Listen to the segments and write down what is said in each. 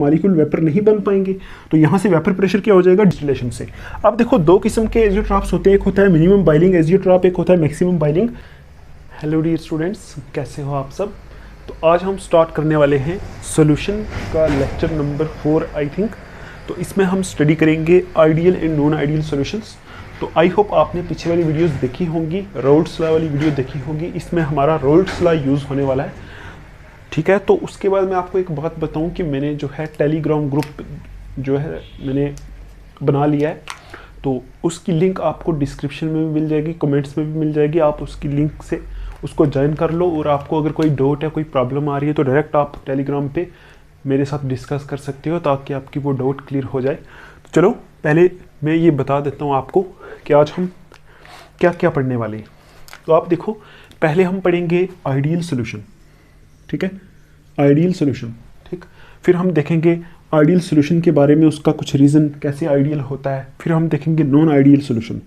Molecule vapour नहीं बन पाएंगे। तो यहाँ से वेपर प्रेशर क्या हो जाएगा, डिस्टिलेशन से। अब देखो दो किस्म के एजियोट्रॉप्स होते हैं, एक होता है मिनिमम बॉइलिंग एजियोट्रॉप, एक होता है maximum boiling. Hello dear students, कैसे हो आप सब। तो आज हम स्टार्ट करने वाले हैं सॉल्यूशन का लेक्चर नंबर 4 आई थिंक। तो इसमें हम स्टडी करेंगे ideal and non ideal solutions. तो आई होप आपने पीछे वाली वीडियोस देखी होंगी, रोल्स लॉ वाली वीडियो देखी होगी। इसमें हमारा रोल्स लॉ यूज़ होने वाला है, ठीक है। तो उसके बाद मैं आपको एक बात बताऊं कि मैंने जो है टेलीग्राम ग्रुप जो है मैंने बना लिया है, तो उसकी लिंक आपको डिस्क्रिप्शन में भी मिल जाएगी, कमेंट्स में भी मिल जाएगी। आप उसकी लिंक से उसको ज्वाइन कर लो, और आपको अगर कोई डाउट है, कोई प्रॉब्लम आ रही है, तो डायरेक्ट आप टेलीग्राम पे मेरे साथ डिस्कस कर सकते हो, ताकि आपकी वो डाउट क्लियर हो जाए। तो चलो पहले मैं ये बता देता हूँ आपको कि आज हम क्या क्या पढ़ने वाले हैं। तो आप देखो, पहले हम पढ़ेंगे आइडियल सोल्यूशन, ठीक है, आइडियल सोल्यूशन, ठीक। फिर हम देखेंगे आइडियल सोल्यूशन के बारे में, उसका कुछ रीज़न कैसे आइडियल होता है। फिर हम देखेंगे नॉन आइडियल सोल्यूशन।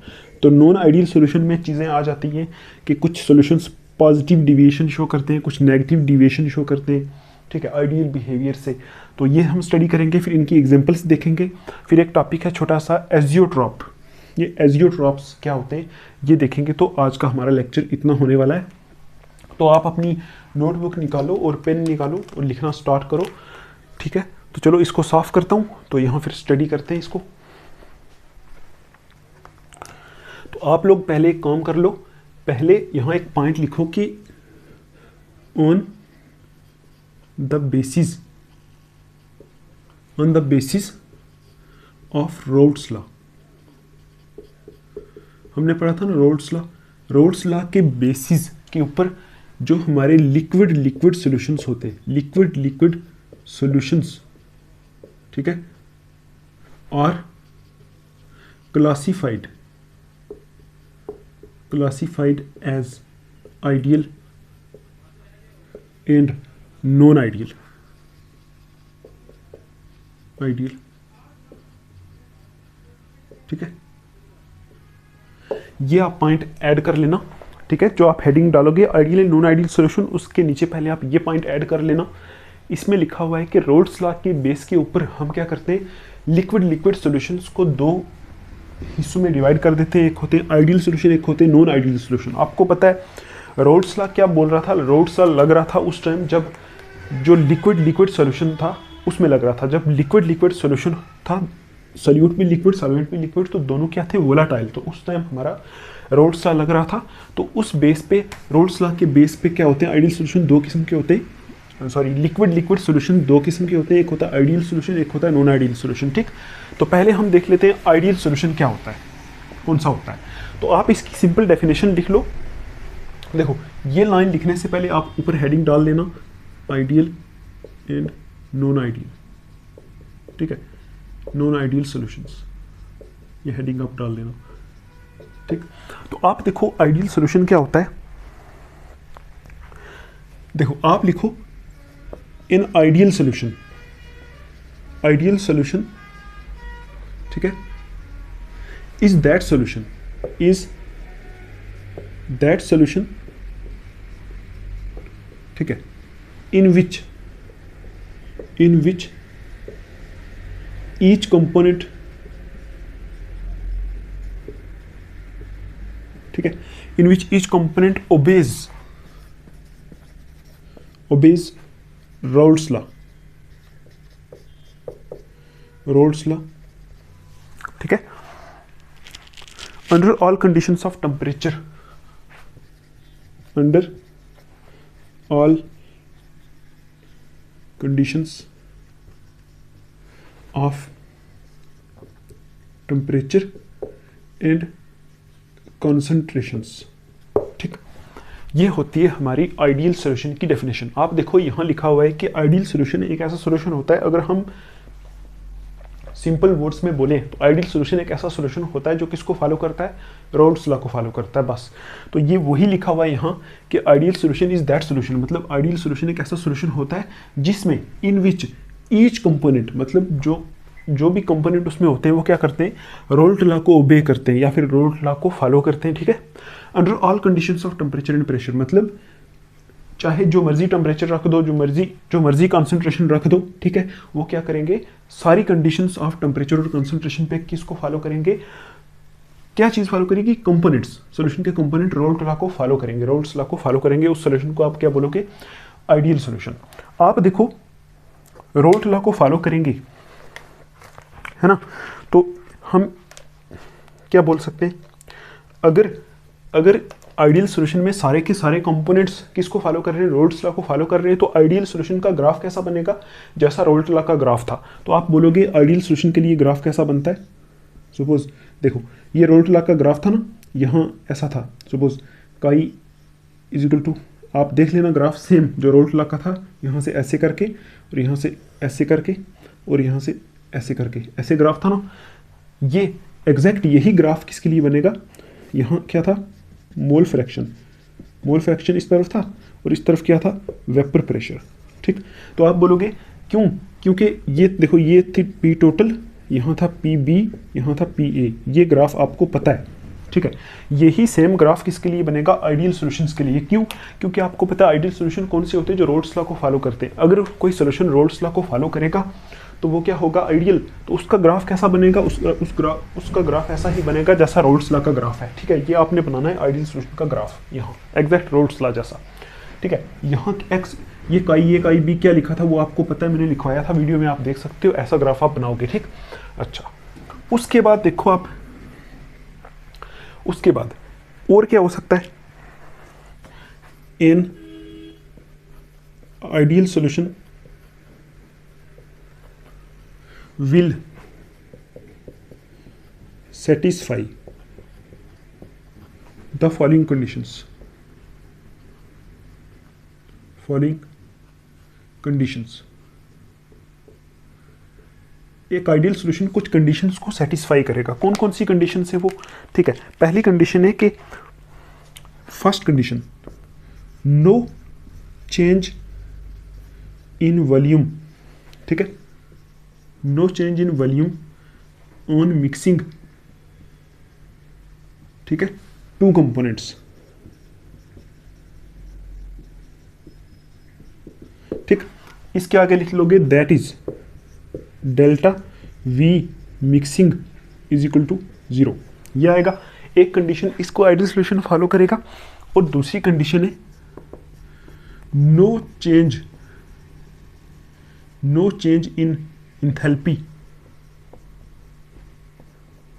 तो नॉन आइडियल सोल्यूशन में चीज़ें आ जाती हैं कि कुछ सोल्यूशंस पॉजिटिव डिविएशन शो करते हैं, कुछ नेगेटिव डिविएशन शो करते हैं, ठीक है, आइडियल बिहेवियर से। तो ये हम स्टडी करेंगे, फिर इनकी एग्जांपल्स देखेंगे। फिर एक टॉपिक है छोटा सा एजियोट्रॉप, ये एजियोट्रॉप्स क्या होते हैं ये देखेंगे। तो आज का हमारा लेक्चर इतना होने वाला है। तो आप अपनी नोटबुक निकालो और पेन निकालो और लिखना स्टार्ट करो, ठीक है। तो चलो इसको साफ करता हूँ, तो यहाँ फिर स्टडी करते हैं इसको। तो आप लोग पहले एक काम कर लो, पहले यहाँ एक पॉइंट लिखो कि on the basis of roles law. हमने पढ़ा था ना रोल्स लॉ के बेसिस के ऊपर जो हमारे लिक्विड सॉल्यूशंस होते हैं, लिक्विड सॉल्यूशंस, ठीक है, और classified as ideal and non ideal, ठीक है। ये आप पॉइंट ऐड कर लेना, ठीक है। जो आप हेडिंग डालोगे ideal and non ideal solution, उसके नीचे पहले आप ये पॉइंट ऐड कर लेना। इसमें लिखा हुआ है कि रोल्स लॉ के बेस के ऊपर हम क्या करते हैं, लिक्विड सॉल्यूशंस को दो हिस्सों में डिवाइड कर देते हैं। एक होते हैं आइडियल सॉल्यूशन, एक होते हैं नॉन आइडियल सॉल्यूशन। आपको पता है रोल्स लॉ क्या बोल रहा था, रोल्स लॉ लग रहा था उस टाइम जब जो लिक्विड सॉल्यूशन था उसमें लग रहा था। जब लिक्विड सॉल्यूशन था, सॉल्यूट भी लिक्विड, सॉल्वेंट भी लिक्विड, तो दोनों क्या थे, वोलाटाइल। तो उस टाइम हमारा रोल्स लॉ लग रहा था। तो उस बेस पे, रोल्स लॉ के बेस पे क्या होते हैं, आइडियल सॉल्यूशन दो किस्म के होते हैं, सॉरी लिक्विड सॉल्यूशन दो किस्म के होते हैं। एक होता है आइडियल सॉल्यूशन, एक होता है नॉन आइडियल सॉल्यूशन, ठीक। तो पहले हम देख लेते हैं आइडियल सॉल्यूशन क्या होता है, कौन सा होता है। तो आप इसकी सिंपल डेफिनेशन लिख लो। देखो, ये लाइन लिखने से पहले आप ऊपर हेडिंग डाल लेना, आइडियल एंड नॉन आइडियल, ठीक है, नॉन आइडियल सॉल्यूशंस, ये हेडिंग आप डाल देना, ठीक। तो आप देखो आइडियल सॉल्यूशन क्या होता है। देखो आप लिखो इन आइडियल सॉल्यूशन, ठीक है, इज दैट सॉल्यूशन, ठीक है, इन विच each component, ठीक है, in which each component obeys Rolle's law, ठीक है, under all conditions of temperature, under all conditions of temperature and concentrations, ठीक। ये होती है हमारी आइडियल सॉल्यूशन की डेफिनेशन। आप देखो यहाँ लिखा हुआ है कि आइडियल सॉल्यूशन एक ऐसा सॉल्यूशन होता है, अगर हम सिंपल वर्ड्स में बोले तो आइडियल सॉल्यूशन एक ऐसा सॉल्यूशन होता है जो किसको फॉलो करता है, रोल्स लॉ को फॉलो करता है, बस। तो ये वही लिखा हुआ है यहाँ कि ideal solution is that solution, मतलब आइडियल सॉल्यूशन एक ऐसा सॉल्यूशन होता है जिसमें इन विच ईच कंपोनेंट, मतलब जो भी कंपोनेंट उसमें होते हैं वो क्या करते हैं, रोल्स लॉ को ओबे करते हैं या फिर रोल्स लॉ को फॉलो करते हैं, ठीक है। Under all conditions of temperature and pressure, मतलब चाहे जो मर्जी टेम्परेचर रख दो, जो मर्जी कंसंट्रेशन रख दो, ठीक है, वो क्या करेंगे, सारी कंडीशंस ऑफ टेम्परेचर और कंसंट्रेशन पे किसको फॉलो करेंगे, क्या चीज़ फॉलो करेगी, कंपोनेंट्स, सोल्यूशन के कंपोनेंट रोल्स लॉ को फॉलो करेंगे, रोल्स लॉ को फॉलो करेंगे। उस सोल्यूशन को आप क्या बोलोगे, आइडियल सोल्यूशन। आप देखो रोल्स लॉ को फॉलो करेंगे, है ना, तो हम क्या बोल सकते हैं, अगर आइडियल सोल्यूशन में सारे के सारे कंपोनेंट्स किसको फॉलो कर रहे हैं, रोल्स लॉ को फॉलो कर रहे हैं, तो आइडियल सोल्यूशन का ग्राफ कैसा बनेगा, जैसा रोल्स लॉ का ग्राफ था। तो आप बोलोगे आइडियल सोल्यूशन के लिए ग्राफ कैसा बनता है, सपोज देखो ये रोल्स लॉ का ग्राफ था ना, यहाँ ऐसा था, सपोज काई इज इक्वल टू, आप देख लेना ग्राफ सेम जो रोल्स लॉ का था, यहाँ से ऐसे करके और यहाँ से ऐसे करके और यहाँ से ऐसे करके, ऐसे ग्राफ था ना, ये एग्जैक्ट यही ग्राफ किसके लिए बनेगा, यहाँ क्या था, मोल फ्रैक्शन इस तरफ था और इस तरफ क्या था, वेपर प्रेशर, ठीक। तो आप बोलोगे क्यों, क्योंकि ये देखो ये थी पी टोटल, यहाँ था पी बी, यहाँ था पी ए, ये ग्राफ आपको पता है, ठीक है। यही सेम ग्राफ किसके लिए बनेगा, आइडियल सॉल्यूशंस के लिए। क्यों, क्योंकि आपको पता है आइडियल सॉल्यूशन कौन से होते हैं, जो रोल्स लॉ को फॉलो करते हैं। अगर कोई सॉल्यूशन रोल्स लॉ को फॉलो करेगा तो वो क्या होगा, आइडियल, तो उसका ग्राफ कैसा बनेगा, उसका ग्राफ ऐसा ही बनेगा जैसा रोल्स लॉ का ग्राफ है, ठीक है। ये आपने बनाना है आइडियल सॉल्यूशन का ग्राफ, यहाँ एग्जैक्ट रोल्स लॉ जैसा, ठीक है। यहाँ एक्स, ये काई बी क्या लिखा था वो आपको पता है, मैंने लिखवाया था वीडियो में, आप देख सकते हो, ऐसा ग्राफ आप बनाओगे, ठीक। अच्छा, उसके बाद देखो आप, उसके बाद और क्या हो सकता है, in ideal solution will satisfy the following conditions, एक आइडियल सॉल्यूशन कुछ कंडीशंस को सेटिस्फाई करेगा। कौन कौन सी कंडीशन है वो, ठीक है। पहली कंडीशन है कि first condition, no change in volume, ठीक है, no change in volume on mixing, ठीक है, टू कंपोनेंट्स, ठीक। इसके आगे लिख लोगे that is delta V mixing is equal to 0, ये आएगा एक कंडीशन, इसको आइडियल सॉल्यूशन फॉलो करेगा। और दूसरी कंडीशन है नो चेंज इन इंथैल्पी,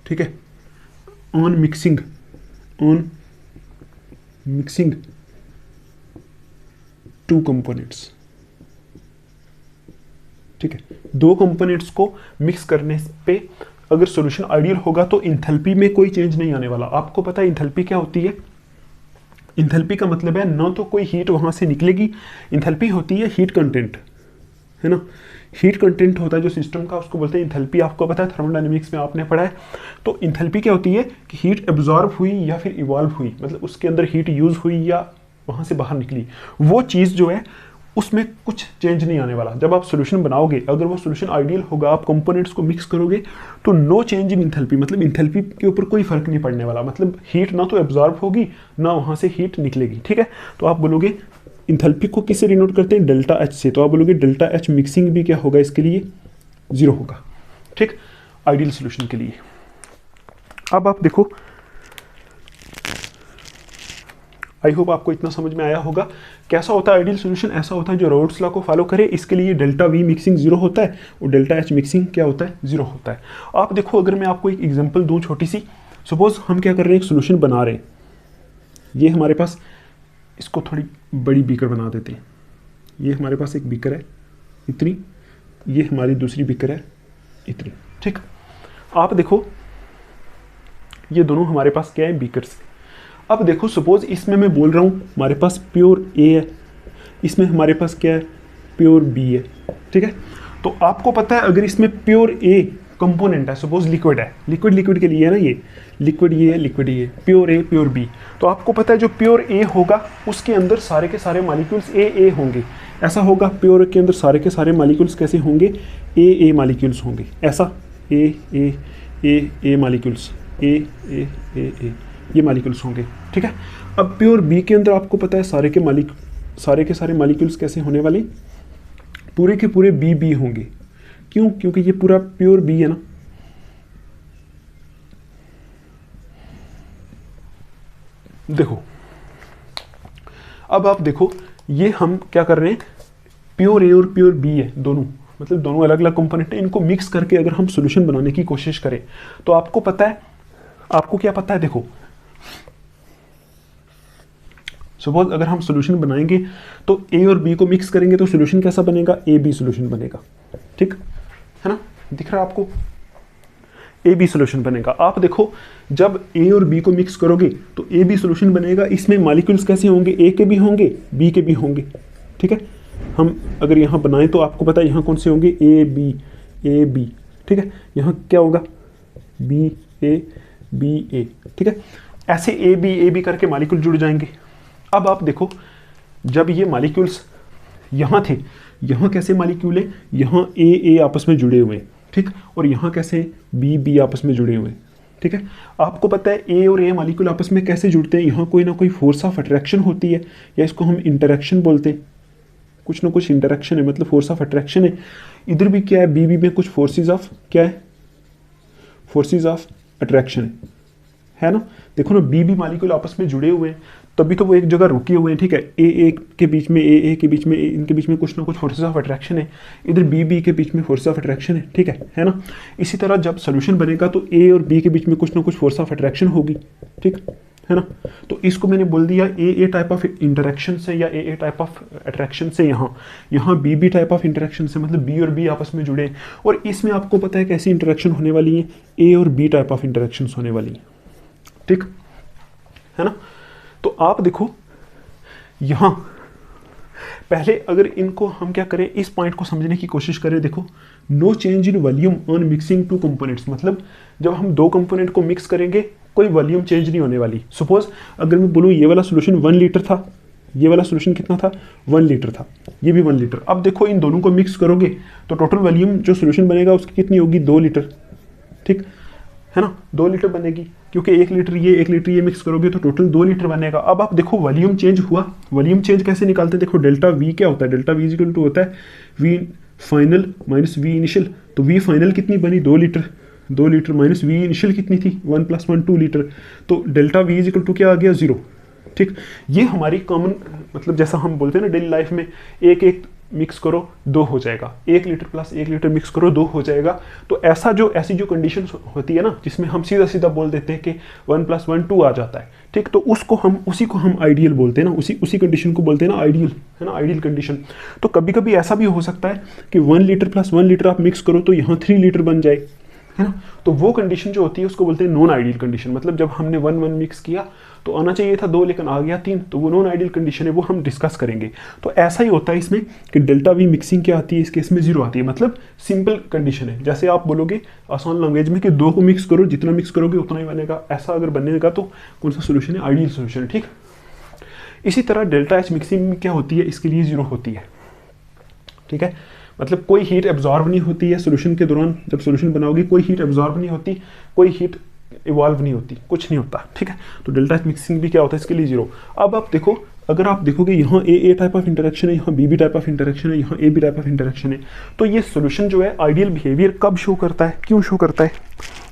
ठीक है, ऑन मिक्सिंग टू कंपोनेंट्स, ठीक है। दो कंपोनेंट्स को मिक्स करने पे अगर सॉल्यूशन आइडियल होगा तो इंथैल्पी में कोई चेंज नहीं आने वाला। आपको पता है इंथैल्पी क्या होती है, इंथैल्पी का मतलब है ना तो कोई हीट वहां से निकलेगी, इंथैल्पी होती है हीट कंटेंट, है ना, हीट कंटेंट होता है जो सिस्टम का, उसको बोलते हैं इंथैल्पी। आपको पता है थर्मोडायनेमिक्स में आपने पढ़ा है। तो इंथैल्पी क्या होती है कि हीट एब्जॉर्ब हुई या फिर इवॉल्व हुई, मतलब उसके अंदर हीट यूज हुई या वहाँ से बाहर निकली, वो चीज़ जो है उसमें कुछ चेंज नहीं आने वाला। जब आप सोल्यूशन बनाओगे, अगर वो सोल्यूशन आइडियल होगा, आप कंपोनेंट्स को मिक्स करोगे तो नो चेंज इन इंथैल्पी, मतलब इंथैल्पी के ऊपर कोई फर्क नहीं पड़ने वाला, मतलब हीट ना तो एब्जॉर्ब होगी ना वहाँ से हीट निकलेगी, ठीक है। तो आप बोलोगे इंथैल्पी को किससे डिनोट करते हैं, डेल्टा एच से। तो आप बोलोगे डेल्टा एच मिक्सिंग भी क्या होगा, इसके लिए 0 होगा, ठीक, आइडियल सॉल्यूशन के लिए। अब आप देखो, आई होप आपको इतना समझ में आया होगा कैसा होता है आइडियल सॉल्यूशन। ऐसा होता है जो रोल्स लॉ को फॉलो करे, इसके लिए डेल्टा वी मिक्सिंग 0 होता है और डेल्टा एच मिक्सिंग क्या होता है, 0 होता है। आप देखो, अगर मैं आपको एक एग्जांपल दूं छोटी सी, सपोज हम क्या कर रहे हैं, एक सॉल्यूशन बना रहे हैं, ये हमारे पास, इसको थोड़ी बड़ी बीकर बना देते हैं, ये हमारे पास एक बीकर है इतनी, ये हमारी दूसरी बीकर है इतनी, ठीक। आप देखो ये दोनों हमारे पास क्या है, बीकर्स। अब देखो सपोज इसमें मैं बोल रहा हूँ हमारे पास प्योर ए है, इसमें हमारे पास क्या है, प्योर बी है, ठीक है। तो आपको पता है अगर इसमें प्योर ए कंपोनेंट है, सपोज लिक्विड है, लिक्विड के लिए है ना, ये लिक्विड, ये लिक्विड, ये प्योर ए प्योर बी, तो आपको पता है जो प्योर ए होगा उसके अंदर सारे के सारे मॉलिक्यूल्स ए होंगे, ऐसा होगा। प्योर के अंदर सारे के सारे मॉलिक्यूल्स कैसे होंगे, ए मॉलिक्यूल्स होंगे, ऐसा ए मॉलिक्यूल्स, ए ये मॉलिक्यूल्स होंगे, ठीक है। अब प्योर बी के अंदर आपको पता है सारे के सारे के सारे मॉलिक्यूल्स कैसे होने वाले, पूरे के पूरे बी बी होंगे। क्यों? क्योंकि ये पूरा प्योर बी है ना। देखो अब आप देखो, ये हम क्या कर रहे हैं, प्योर ए और प्योर बी है दोनों, मतलब दोनों अलग अलग कंपोनेंट है, इनको मिक्स करके अगर हम सॉल्यूशन बनाने की कोशिश करें तो आपको पता है, आपको क्या पता है, देखो सपोज अगर हम सॉल्यूशन बनाएंगे तो ए और बी को मिक्स करेंगे तो सॉल्यूशन कैसा बनेगा, ए बी सॉल्यूशन बनेगा, ठीक है ना, दिख रहा है आपको, ए बी सॉल्यूशन बनेगा। आप देखो जब ए और बी को मिक्स करोगे तो ए बी सॉल्यूशन बनेगा, इसमें मॉलिक्यूल्स कैसे होंगे, ए के भी होंगे बी के भी होंगे, ठीक है। हम अगर यहाँ बनाएं तो आपको पता है यहाँ कौन से होंगे, ए बी, ठीक है, यहाँ क्या होगा, बी ए, ठीक है। ऐसे ए बी करके मॉलिक्यूल जुड़ जाएंगे। अब आप देखो जब ये मॉलिक्यूल्स यहाँ थे, यहाँ कैसे मॉलिक्यूल है, यहाँ ए आपस में जुड़े हुए हैं, ठीक, और यहाँ कैसे बी आपस में जुड़े हुए हैं, ठीक है। आपको पता है ए और ए मॉलिक्यूल आपस में कैसे जुड़ते हैं, यहाँ कोई ना कोई फोर्स ऑफ अट्रैक्शन होती है, या इसको हम इंटरेक्शन बोलते हैं, कुछ ना कुछ इंटरेक्शन है, मतलब फोर्स ऑफ अट्रैक्शन है। इधर भी क्या है, बी में कुछ फोर्सेस ऑफ क्या है, फोर्सेस ऑफ अट्रैक्शन है ना। देखो ना बी मॉलिक्यूल आपस में जुड़े हुए हैं, तभी तो वो एक जगह रुके हुए हैं, ठीक है। ए के बीच में के बीच में इनके बीच में कुछ ना कुछ फोर्सेस ऑफ अट्रैक्शन है, इधर बी के बीच में फोर्स ऑफ अट्रैक्शन है, ठीक है ना। इसी तरह जब सोल्यूशन बनेगा तो ए और बी के बीच में कुछ ना कुछ फोर्स ऑफ अट्रैक्शन होगी, ठीक है ना। तो इसको मैंने बोल दिया ए टाइप ऑफ इंटरेक्शन से या ए टाइप ऑफ अट्रैक्शन से, यहाँ बी टाइप ऑफ इंटरेक्शन से, मतलब बी और बी आपस में जुड़े। और इसमें आपको पता है कैसी इंटरेक्शन होने वाली है, ए और बी टाइप ऑफ इंटरेक्शन होने वाली है, ठीक है ना। तो आप देखो यहाँ पहले अगर इनको हम क्या करें, इस पॉइंट को समझने की कोशिश करें। देखो no change in volume on mixing two components, मतलब जब हम दो कंपोनेंट को मिक्स करेंगे कोई वॉल्यूम चेंज नहीं होने वाली। सपोज अगर मैं बोलूँ ये वाला सोल्यूशन 1 लीटर था, ये वाला सोल्यूशन कितना था, 1 लीटर था, ये भी 1 लीटर। अब देखो इन दोनों को मिक्स करोगे तो टोटल वॉल्यूम जो सोल्यूशन बनेगा उसकी कितनी होगी, 2 लीटर, ठीक है ना, 2 लीटर बनेगी, क्योंकि 1 लीटर ये मिक्स करोगे तो टोटल 2 लीटर बनेगा। अब आप देखो वॉल्यूम चेंज हुआ, वॉल्यूम चेंज कैसे निकालते हैं, देखो डेल्टा वी क्या होता है, डेल्टा वी इक्वल टू होता है V final minus V initial. तो वी फाइनल कितनी बनी, 2 लीटर माइनस वी इनिशियल कितनी थी, 1 + 1 2 लीटर। तो डेल्टा वी इक्वल टू क्या आ गया, 0, ठीक। ये हमारी कॉमन, मतलब जैसा हम बोलते हैं ना डेली लाइफ में, एक मिक्स करो 2 हो जाएगा, 1 लीटर प्लस 1 लीटर मिक्स करो 2 हो जाएगा। तो ऐसी जो कंडीशन होती है ना, जिसमें हम सीधा बोल देते हैं कि 1 + 1 2 आ जाता है, ठीक, तो उसी को हम आइडियल बोलते हैं ना, उसी कंडीशन को बोलते हैं ना आइडियल, है ना, आइडियल कंडीशन। तो कभी कभी ऐसा भी हो सकता है कि 1 लीटर प्लस 1 लीटर आप मिक्स करो तो यहाँ 3 लीटर बन जाए, है ना। तो वो कंडीशन जो होती है उसको बोलते हैं नॉन आइडियल कंडीशन, मतलब जब हमने 1 मिक्स किया तो आना चाहिए था 2 लेकिन आ गया 3, तो वो नॉन आइडियल कंडीशन है, वो हम डिस्कस करेंगे। तो ऐसा ही होता है इसमें कि डेल्टा वी मिक्सिंग क्या आती है, इस केस में 0 आती है, मतलब सिंपल कंडीशन है। जैसे आप बोलोगे आसान लैंग्वेज में कि 2 को मिक्स करो, जितना मिक्स करोगे उतना ही बनेगा, ऐसा अगर बनेगा तो कौन सा सोल्यूशन है, आइडियल सोल्यूशन है, ठीक। इसी तरह डेल्टा एच मिक्सिंग में क्या होती है, इसके लिए 0 होती है, ठीक है, मतलब कोई हीट एब्जॉर्ब नहीं होती है सोल्यूशन के दौरान। जब सोल्यूशन बनाओगे कोई हीट एब्जॉर्ब नहीं होती, कोई हीट इवॉल्व नहीं होती, कुछ नहीं होता, ठीक है। तो डेल्टा एच मिक्सिंग भी क्या होता है, इसके लिए 0। अब आप देखो, अगर आप देखोगे यहाँ ए टाइप ऑफ इंटरेक्शन है, यहाँ बी टाइप ऑफ इंटरेक्शन है, यहाँ A B type of interaction है, तो ये सोल्यूशन जो है आइडियल बिहेवियर कब शो करता है, क्यों शो करता है,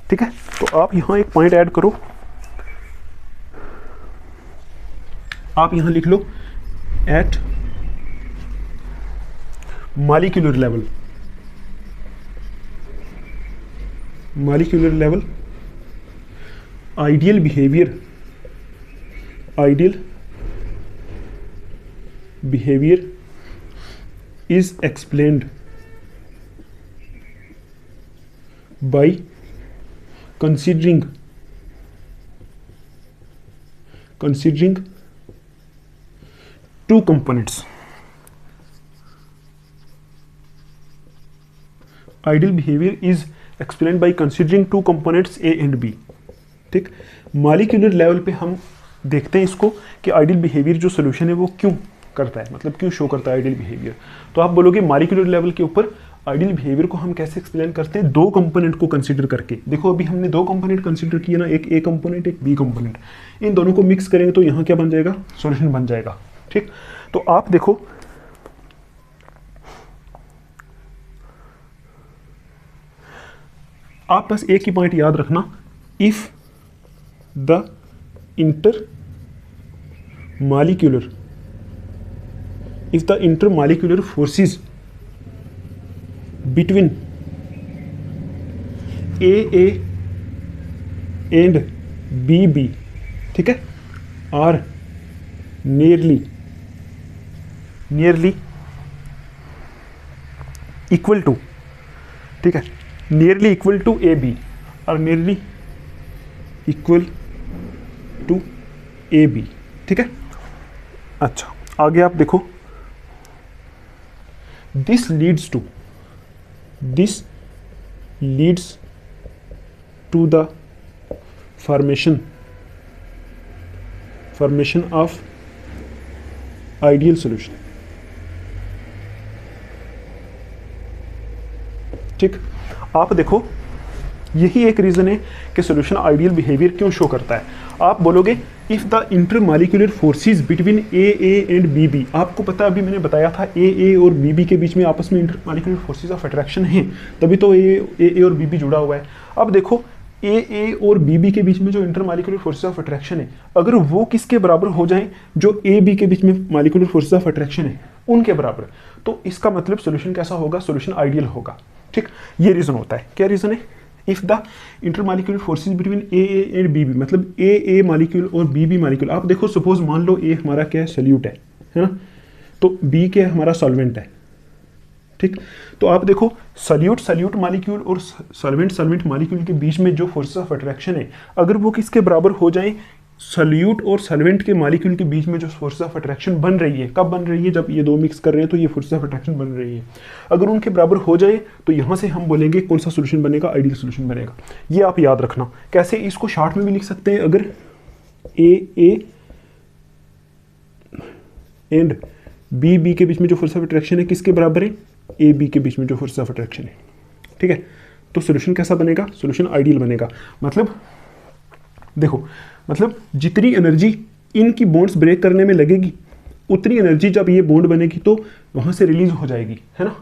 ठीक है। तो आप यहाँ एक पॉइंट ऐड करो, आप यहाँ लिख लो at molecular level ideal behavior is explained by considering two components. Ideal behavior is explained by considering two components A and B, ठीक। मॉलिक्यूलर लेवल पे हम देखते हैं इसको कि आइडियल बिहेवियर जो सोल्यूशन है वो क्यों करता है, मतलब क्यों शो करता है आइडियल बिहेवियर। तो आप बोलोगे मॉलिक्यूलर लेवल के ऊपर आइडियल बिहेवियर को हम कैसे एक्सप्लेन करते हैं, 2 कंपोनेंट को कंसीडर करके। देखो अभी हमने 2 कंपोनेंट कंसीडर किए ना, एक ए कंपोनेंट एक बी कंपोनेंट, इन दोनों को मिक्स करेंगे तो यहाँ क्या बन जाएगा, सोल्यूशन बन जाएगा, ठीक। तो आप देखो आप बस एक ही पॉइंट याद रखना, if the intermolecular forces between A and B, ठीक है, आर नियरली इक्वल टू, ठीक है, nearly equal to A B और nearly equal to A B, ठीक है। अच्छा, आगे आप देखो, this leads to the formation of ideal solution, ठीक। आप देखो यही एक रीजन है कि सॉल्यूशन आइडियल बिहेवियर क्यों शो करता है। आप बोलोगे if the intermolecular forces between A and B, आपको पता है अभी मैंने बताया था ए और बी के बीच में आपस में इंटरमॉलिक्यूलर फोर्सेस ऑफ अट्रैक्शन है, तभी तो ए और बी जुड़ा हुआ है। अब देखो ए और बी के बीच में जो इंटरमॉलिक्यूलर फोर्सेस ऑफ अट्रैक्शन है, अगर वो किसके बराबर हो जाएं, जो ए बी के बीच में मॉलिक्यूलर फोर्सेस ऑफ अट्रैक्शन है उनके बराबर, तो इसका मतलब सॉल्यूशन कैसा होगा, सॉल्यूशन आइडियल होगा, ठीक। ये रीजन होता है। क्या रीजन है, if the intermolecular forces between A and B, मतलब ए मॉलिक्यूल और बी मॉलिक्यूल। आप देखो सपोज मान लो ए हमारा क्या है, सॉल्यूट है ना, तो बी क्या है, हमारा सॉल्वेंट है, ठीक। तो आप देखो सॉल्यूट मॉलिक्यूल और सॉल्वेंट मॉलिक्यूल के बीच में जो फोर्सेस ऑफ अट्रैक्शन है, अगर वो किसके बराबर हो जाए, सॉल्यूट और सॉल्वेंट के मॉलिक्यूल के बीच में जो फोर्सेस ऑफ अट्रैक्शन बन रही है, कब बन रही है, जब ये दो मिक्स कर रहे हैं तो ये फोर्सेस ऑफ अट्रैक्शन बन रही है। अगर उनके बराबर हो जाए तो यहाँ से हम बोलेंगे कौन सा सोल्यूशन बनेगा, आइडियल सोल्यूशन बनेगा। ये आप याद रखना। कैसे, इसको शॉर्ट में भी लिख सकते हैं, अगर ए एंड बी के बीच में जो फोर्स ऑफ अट्रैक्शन है किसके बराबर है, ए बी के बीच में जो फोर्स ऑफ अट्रैक्शन है, ठीक है। तो सोल्यूशन कैसा बनेगा, सोल्यूशन आइडियल बनेगा। मतलब देखो, मतलब जितनी एनर्जी इनकी बॉन्ड्स ब्रेक करने में लगेगी उतनी एनर्जी जब ये बॉन्ड बनेगी तो वहां से रिलीज हो जाएगी, है ना।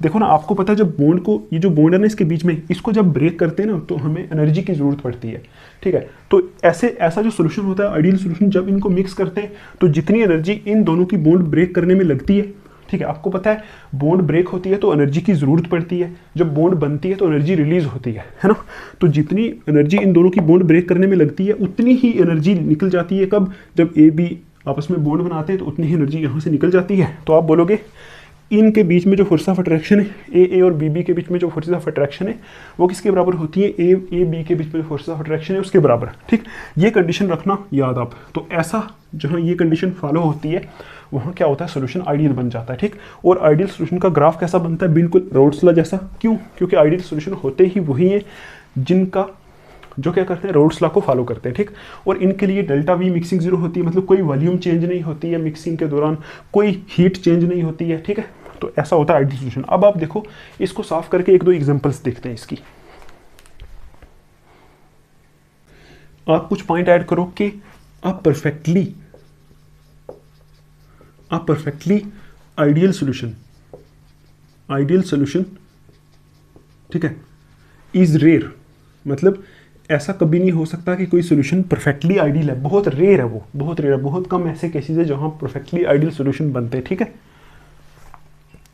देखो ना, आपको पता है जब बॉन्ड को, ये जो बॉन्ड है ना इसके बीच में, इसको जब ब्रेक करते हैं ना तो हमें एनर्जी की जरूरत पड़ती है, ठीक है। तो ऐसा जो सोल्यूशन होता है आइडियल सोल्यूशन, जब इनको मिक्स करते हैं तो जितनी एनर्जी इन दोनों की बॉन्ड ब्रेक करने में लगती है, ठीक है, आपको पता है बॉन्ड ब्रेक होती है तो एनर्जी की जरूरत पड़ती है, जब बॉन्ड बनती है तो एनर्जी रिलीज होती है ना। तो जितनी एनर्जी इन दोनों की बॉन्ड ब्रेक करने में लगती है उतनी ही एनर्जी निकल जाती है, कब, जब ए बी आपस में बॉन्ड बनाते हैं तो उतनी ही एनर्जी यहाँ से निकल जाती है। तो आप बोलोगे इनके बीच में जो फोर्स ऑफ अट्रैक्शन है, ए और बी के बीच में जो फोर्सेस ऑफ अट्रैक्शन है वो किसके बराबर होती है, ए बी के बीच में जो फोर्सेस ऑफ अट्रैक्शन है उसके बराबर, ठीक। ये कंडीशन रखना याद आप। तो ऐसा जहाँ ये कंडीशन फॉलो होती है वहाँ क्या होता है, सोल्यूशन आइडियल बन जाता है, ठीक। और आइडियल सोल्यूशन का ग्राफ कैसा बनता है, बिल्कुल रोड्स लॉ जैसा। क्यों, क्योंकि आइडियल सोल्यूशन होते ही वही है जिनका जो क्या करते हैं, रोड्स लॉ को फॉलो करते हैं, ठीक। और इनके लिए डेल्टा वी मिक्सिंग जीरो होती है, मतलब कोई वॉल्यूम चेंज नहीं होती है मिक्सिंग के दौरान, कोई हीट चेंज नहीं होती है, ठीक है। तो ऐसा होता है आइडियल सोल्यूशन। अब आप देखो, इसको साफ करके एक दो एग्जांपल्स देखते हैं इसकी। आप कुछ पॉइंट ऐड करो कि आप परफेक्टली आइडियल सोल्यूशन, ठीक है, इज रेयर। मतलब ऐसा कभी नहीं हो सकता कि कोई सोल्यूशन परफेक्टली आइडियल है, बहुत रेयर है वो, बहुत रेयर है, बहुत कम ऐसे केसेस है जहां परफेक्टली आइडियल सोल्यूशन बनते हैं, ठीक है।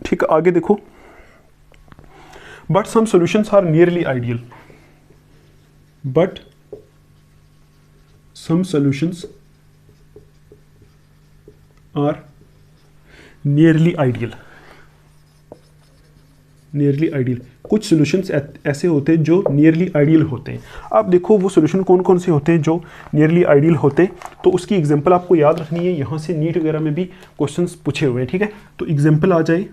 ठीक है, आगे देखो, but some solutions are nearly ideal, but some solutions are nearly ideal. कुछ सॉल्यूशंस ऐसे होते हैं जो नियरली आइडियल होते हैं। आप देखो वो सॉल्यूशन कौन कौन से होते हैं जो नियरली आइडियल होते हैं, तो उसकी एग्जांपल आपको याद रखनी है। यहाँ से नीट वगैरह में भी क्वेश्चंस पूछे हुए हैं, ठीक है। तो एग्जांपल आ जाए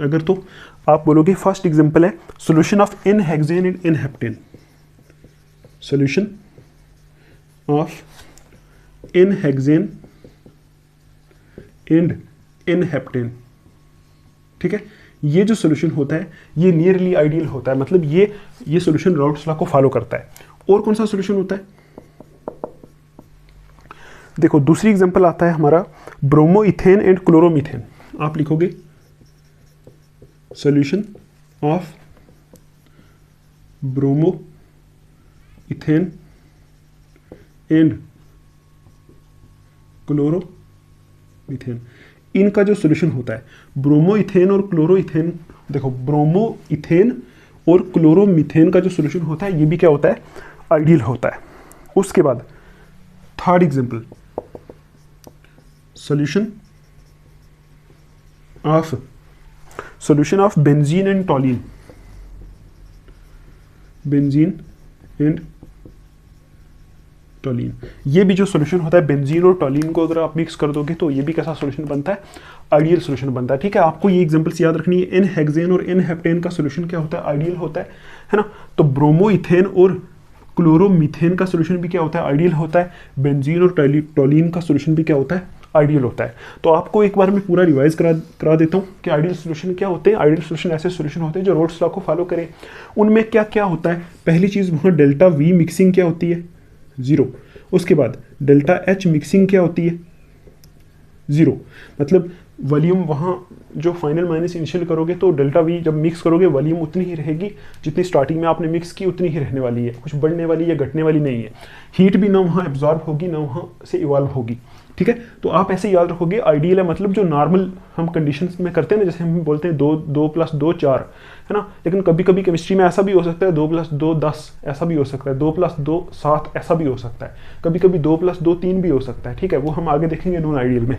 अगर, तो आप बोलोगे फर्स्ट एग्जांपल है solution of n hexane and n heptane, solution of n hexane and n heptane, ठीक है। ये जो सॉल्यूशन होता है ये नियरली आइडियल होता है, मतलब ये सॉल्यूशन राउट्स लॉ को फॉलो करता है। और कौन सा सॉल्यूशन होता है, देखो दूसरी एग्जांपल आता है हमारा ब्रोमो इथेन एंड क्लोरोमीथेन। आप लिखोगे solution of bromo ethane and chloromethane. इनका जो सॉल्यूशन होता है ब्रोमो इथेन और क्लोरो इथेन, देखो ब्रोमो इथेन और क्लोरोमीथेन का जो सॉल्यूशन होता है ये भी क्या होता है, आइडियल होता है। उसके बाद third example, solution of benzene and टॉलिन। Benzene and टॉलिन, ये भी जो सॉल्यूशन होता है बेंजीन और टॉलिन को अगर आप मिक्स कर दोगे तो ये भी कैसा सॉल्यूशन बनता है, आइडियल सॉल्यूशन बनता है। ठीक है, आपको ये एग्जांपल्स याद रखनी है। एन हेक्सेन और एन हेप्टेन का सॉल्यूशन क्या होता है, आइडियल होता है ना। तो ब्रोमो इथेन और क्लोरोमीथेन का सॉल्यूशन भी क्या होता है, आइडियल होता है। बेंजीन और टॉलिन का सॉल्यूशन भी क्या होता है, आइडियल होता है। तो आपको एक बार मैं पूरा रिवाइज करा देता हूँ कि आइडियल सॉल्यूशन क्या होते हैं। आइडियल सॉल्यूशन ऐसे सॉल्यूशन होते हैं जो रोल्स लॉ को फॉलो करें। उनमें क्या क्या होता है, पहली चीज़ वहाँ डेल्टा वी मिक्सिंग क्या होती है, 0। उसके बाद डेल्टा एच मिक्सिंग क्या होती है, 0। मतलब वॉल्यूम वहाँ जो फाइनल माइनस इनिशियल करोगे तो डेल्टा वी जब मिक्स करोगे वॉल्यूम उतनी ही रहेगी जितनी स्टार्टिंग में आपने मिक्स की, उतनी ही रहने वाली है, कुछ बढ़ने वाली या घटने वाली नहीं है। हीट भी ना वहाँ एब्जॉर्ब होगी ना वहाँ से इवॉल्व होगी। ठीक है, तो आप ऐसे याद रखोगे। आइडियल है मतलब जो नॉर्मल हम कंडीशंस में करते हैं ना, जैसे हम बोलते हैं 2 + 2 4, है ना। लेकिन कभी कभी केमिस्ट्री में ऐसा भी हो सकता है 2 + 2 10, ऐसा भी हो सकता है 2 + 2 7, ऐसा भी हो सकता है। कभी कभी 2 + 2 3 भी हो सकता है। ठीक है, वो हम आगे देखेंगे नॉन आइडियल में।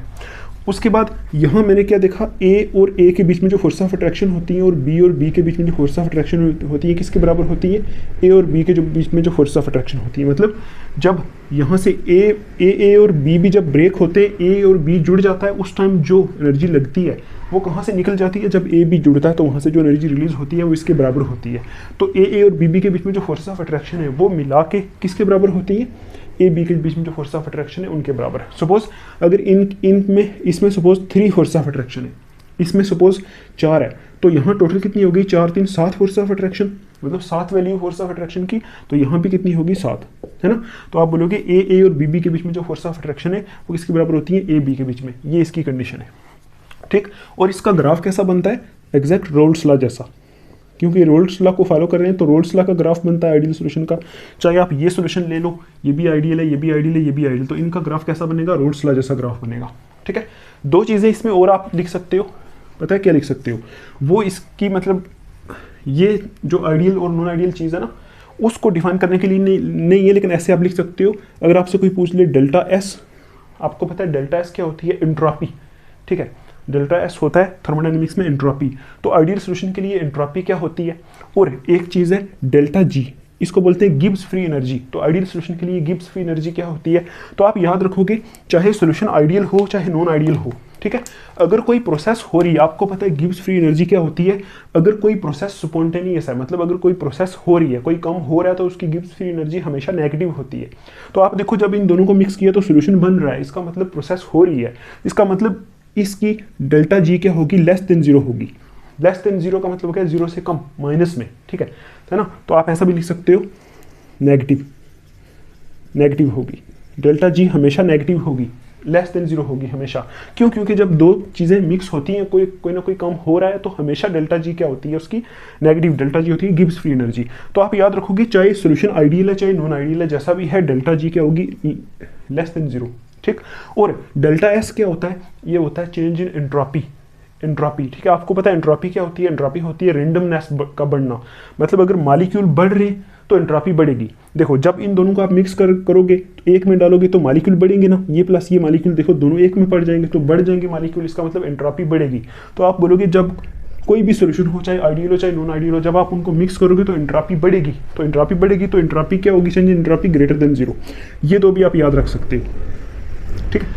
उसके बाद यहाँ मैंने क्या देखा, ए और ए के बीच में जो फोर्स ऑफ अट्रैक्शन होती है और बी के बीच में जो फोर्स ऑफ अट्रैक्शन होती है किसके बराबर होती है, ए और बी के जो बीच में जो फोर्स ऑफ अट्रैक्शन होती है। मतलब जब यहाँ से ए और बी जब ब्रेक होते हैं, ए और बी जुड़ जाता है, उस टाइम जो एनर्जी लगती है वो कहाँ से निकल जाती है, जब ए बी जुड़ता है तो वहाँ से जो एनर्जी रिलीज होती है वो इसके बराबर होती है। तो ए और बी के बीच में जो फोर्स ऑफ अट्रैक्शन है वो मिला के किसके बराबर होती है, ए बी के बीच में जो फोर्स ऑफ अट्रैक्शन है उनके बराबर। सपोज अगर इसमें सपोज 3 फोर्स ऑफ अट्रैक्शन है, इसमें सपोज 4 है, तो यहाँ टोटल कितनी हो गई, 4 3 7 फोर्स ऑफ अट्रैक्शन, मतलब 7 वैल्यू फोर्स ऑफ अट्रैक्शन की। तो यहाँ भी कितनी होगी, 7, है ना। तो आप बोलोगे ए और बी के बीच में जो फोर्स ऑफ अट्रैक्शन है वो किसके बराबर होती है, ए बी के बीच में। ये इसकी कंडीशन है। ठीक, और इसका ग्राफ कैसा बनता है, एग्जैक्ट रोल्स लॉ जैसा, क्योंकि रोल्स लॉ को फॉलो कर रहे हैं तो रोल्स लॉ का ग्राफ बनता है आइडियल सॉल्यूशन का। चाहे आप ये सॉल्यूशन ले लो, ये भी आइडियल है, ये भी आइडियल है, ये भी आइडियल, तो इनका ग्राफ कैसा बनेगा, रोल्स लॉ जैसा ग्राफ बनेगा। ठीक है, 2 चीज़ें इसमें और आप लिख सकते हो, पता है क्या लिख सकते हो, वो इसकी मतलब ये जो आइडियल और नॉन आइडियल चीज़ है ना उसको डिफाइन करने के लिए नहीं है, लेकिन ऐसे आप लिख सकते हो। अगर आपसे कोई पूछ ले डेल्टा एस, आपको पता है डेल्टा एस क्या होती है, एंट्रोपी। ठीक है, डेल्टा एस होता है थर्मोडायनेमिक्स में एंट्रोपी। तो आइडियल सॉल्यूशन के लिए एंट्रोपी क्या होती है। और एक चीज़ है डेल्टा जी, इसको बोलते हैं गिब्स फ्री एनर्जी। तो आइडियल सॉल्यूशन के लिए गिब्स फ्री एनर्जी क्या होती है। तो आप याद रखोगे चाहे सॉल्यूशन आइडियल हो चाहे नॉन आइडियल हो, ठीक है, अगर कोई प्रोसेस हो रही है, आपको पता है गिब्स फ्री एनर्जी क्या होती है। अगर कोई प्रोसेस स्पॉन्टेनियस है, मतलब अगर कोई प्रोसेस हो रही है, कोई काम हो रहा है, तो उसकी गिब्स फ्री एनर्जी हमेशा नेगेटिव होती है। तो आप देखो जब इन दोनों को मिक्स किया तो सॉल्यूशन बन रहा है, इसका मतलब प्रोसेस हो रही है, इसका मतलब इसकी डेल्टा जी क्या होगी, लेस देन 0 होगी। लेस देन 0 का मतलब क्या है, 0 से कम, माइनस में। ठीक है ना। तो आप ऐसा भी लिख सकते हो, नेगेटिव होगी, डेल्टा जी हमेशा नेगेटिव होगी, लेस देन 0 होगी हमेशा। क्यों, क्योंकि जब 2 चीज़ें मिक्स होती हैं, कोई ना कोई काम हो रहा है, तो हमेशा डेल्टा जी क्या होती है, उसकी नेगेटिव। डेल्टा जी होती है गिब्स फ्री एनर्जी। तो आप याद रखोगे चाहे सॉल्यूशन आइडियल है चाहे नॉन आइडियल है, जैसा भी है डेल्टा जी क्या होगी, लेस देन 0। ठीक, और डेल्टा एस क्या होता है, ये होता है चेंज इन एंट्रोपी। ठीक है, आपको पता है एंट्रोपी क्या होती है, एंट्रोपी होती है रेंडमनेस का बढ़ना। मतलब अगर मॉलिक्यूल बढ़ रहे तो एंट्रोपी बढ़ेगी। देखो जब इन दोनों को आप मिक्स करोगे, एक में डालोगे तो मॉलिक्यूल बढ़ेंगे ना, ये प्लस ये मॉलिक्यूल देखो दोनों एक में पड़ जाएंगे तो बढ़ जाएंगे मॉलिक्यूल, इसका मतलब एंट्रोपी बढ़ेगी। तो आप बोलोगे जब कोई भी सॉल्यूशन हो, चाहे आइडियल हो चाहे नॉन आइडियल हो, जब आप उनको मिक्स करोगे तो एंट्रोपी बढ़ेगी। तो एंट्रोपी क्या होगी, change in entropy greater than 0। ये 2 भी आप याद रख सकते हो। ठीक है,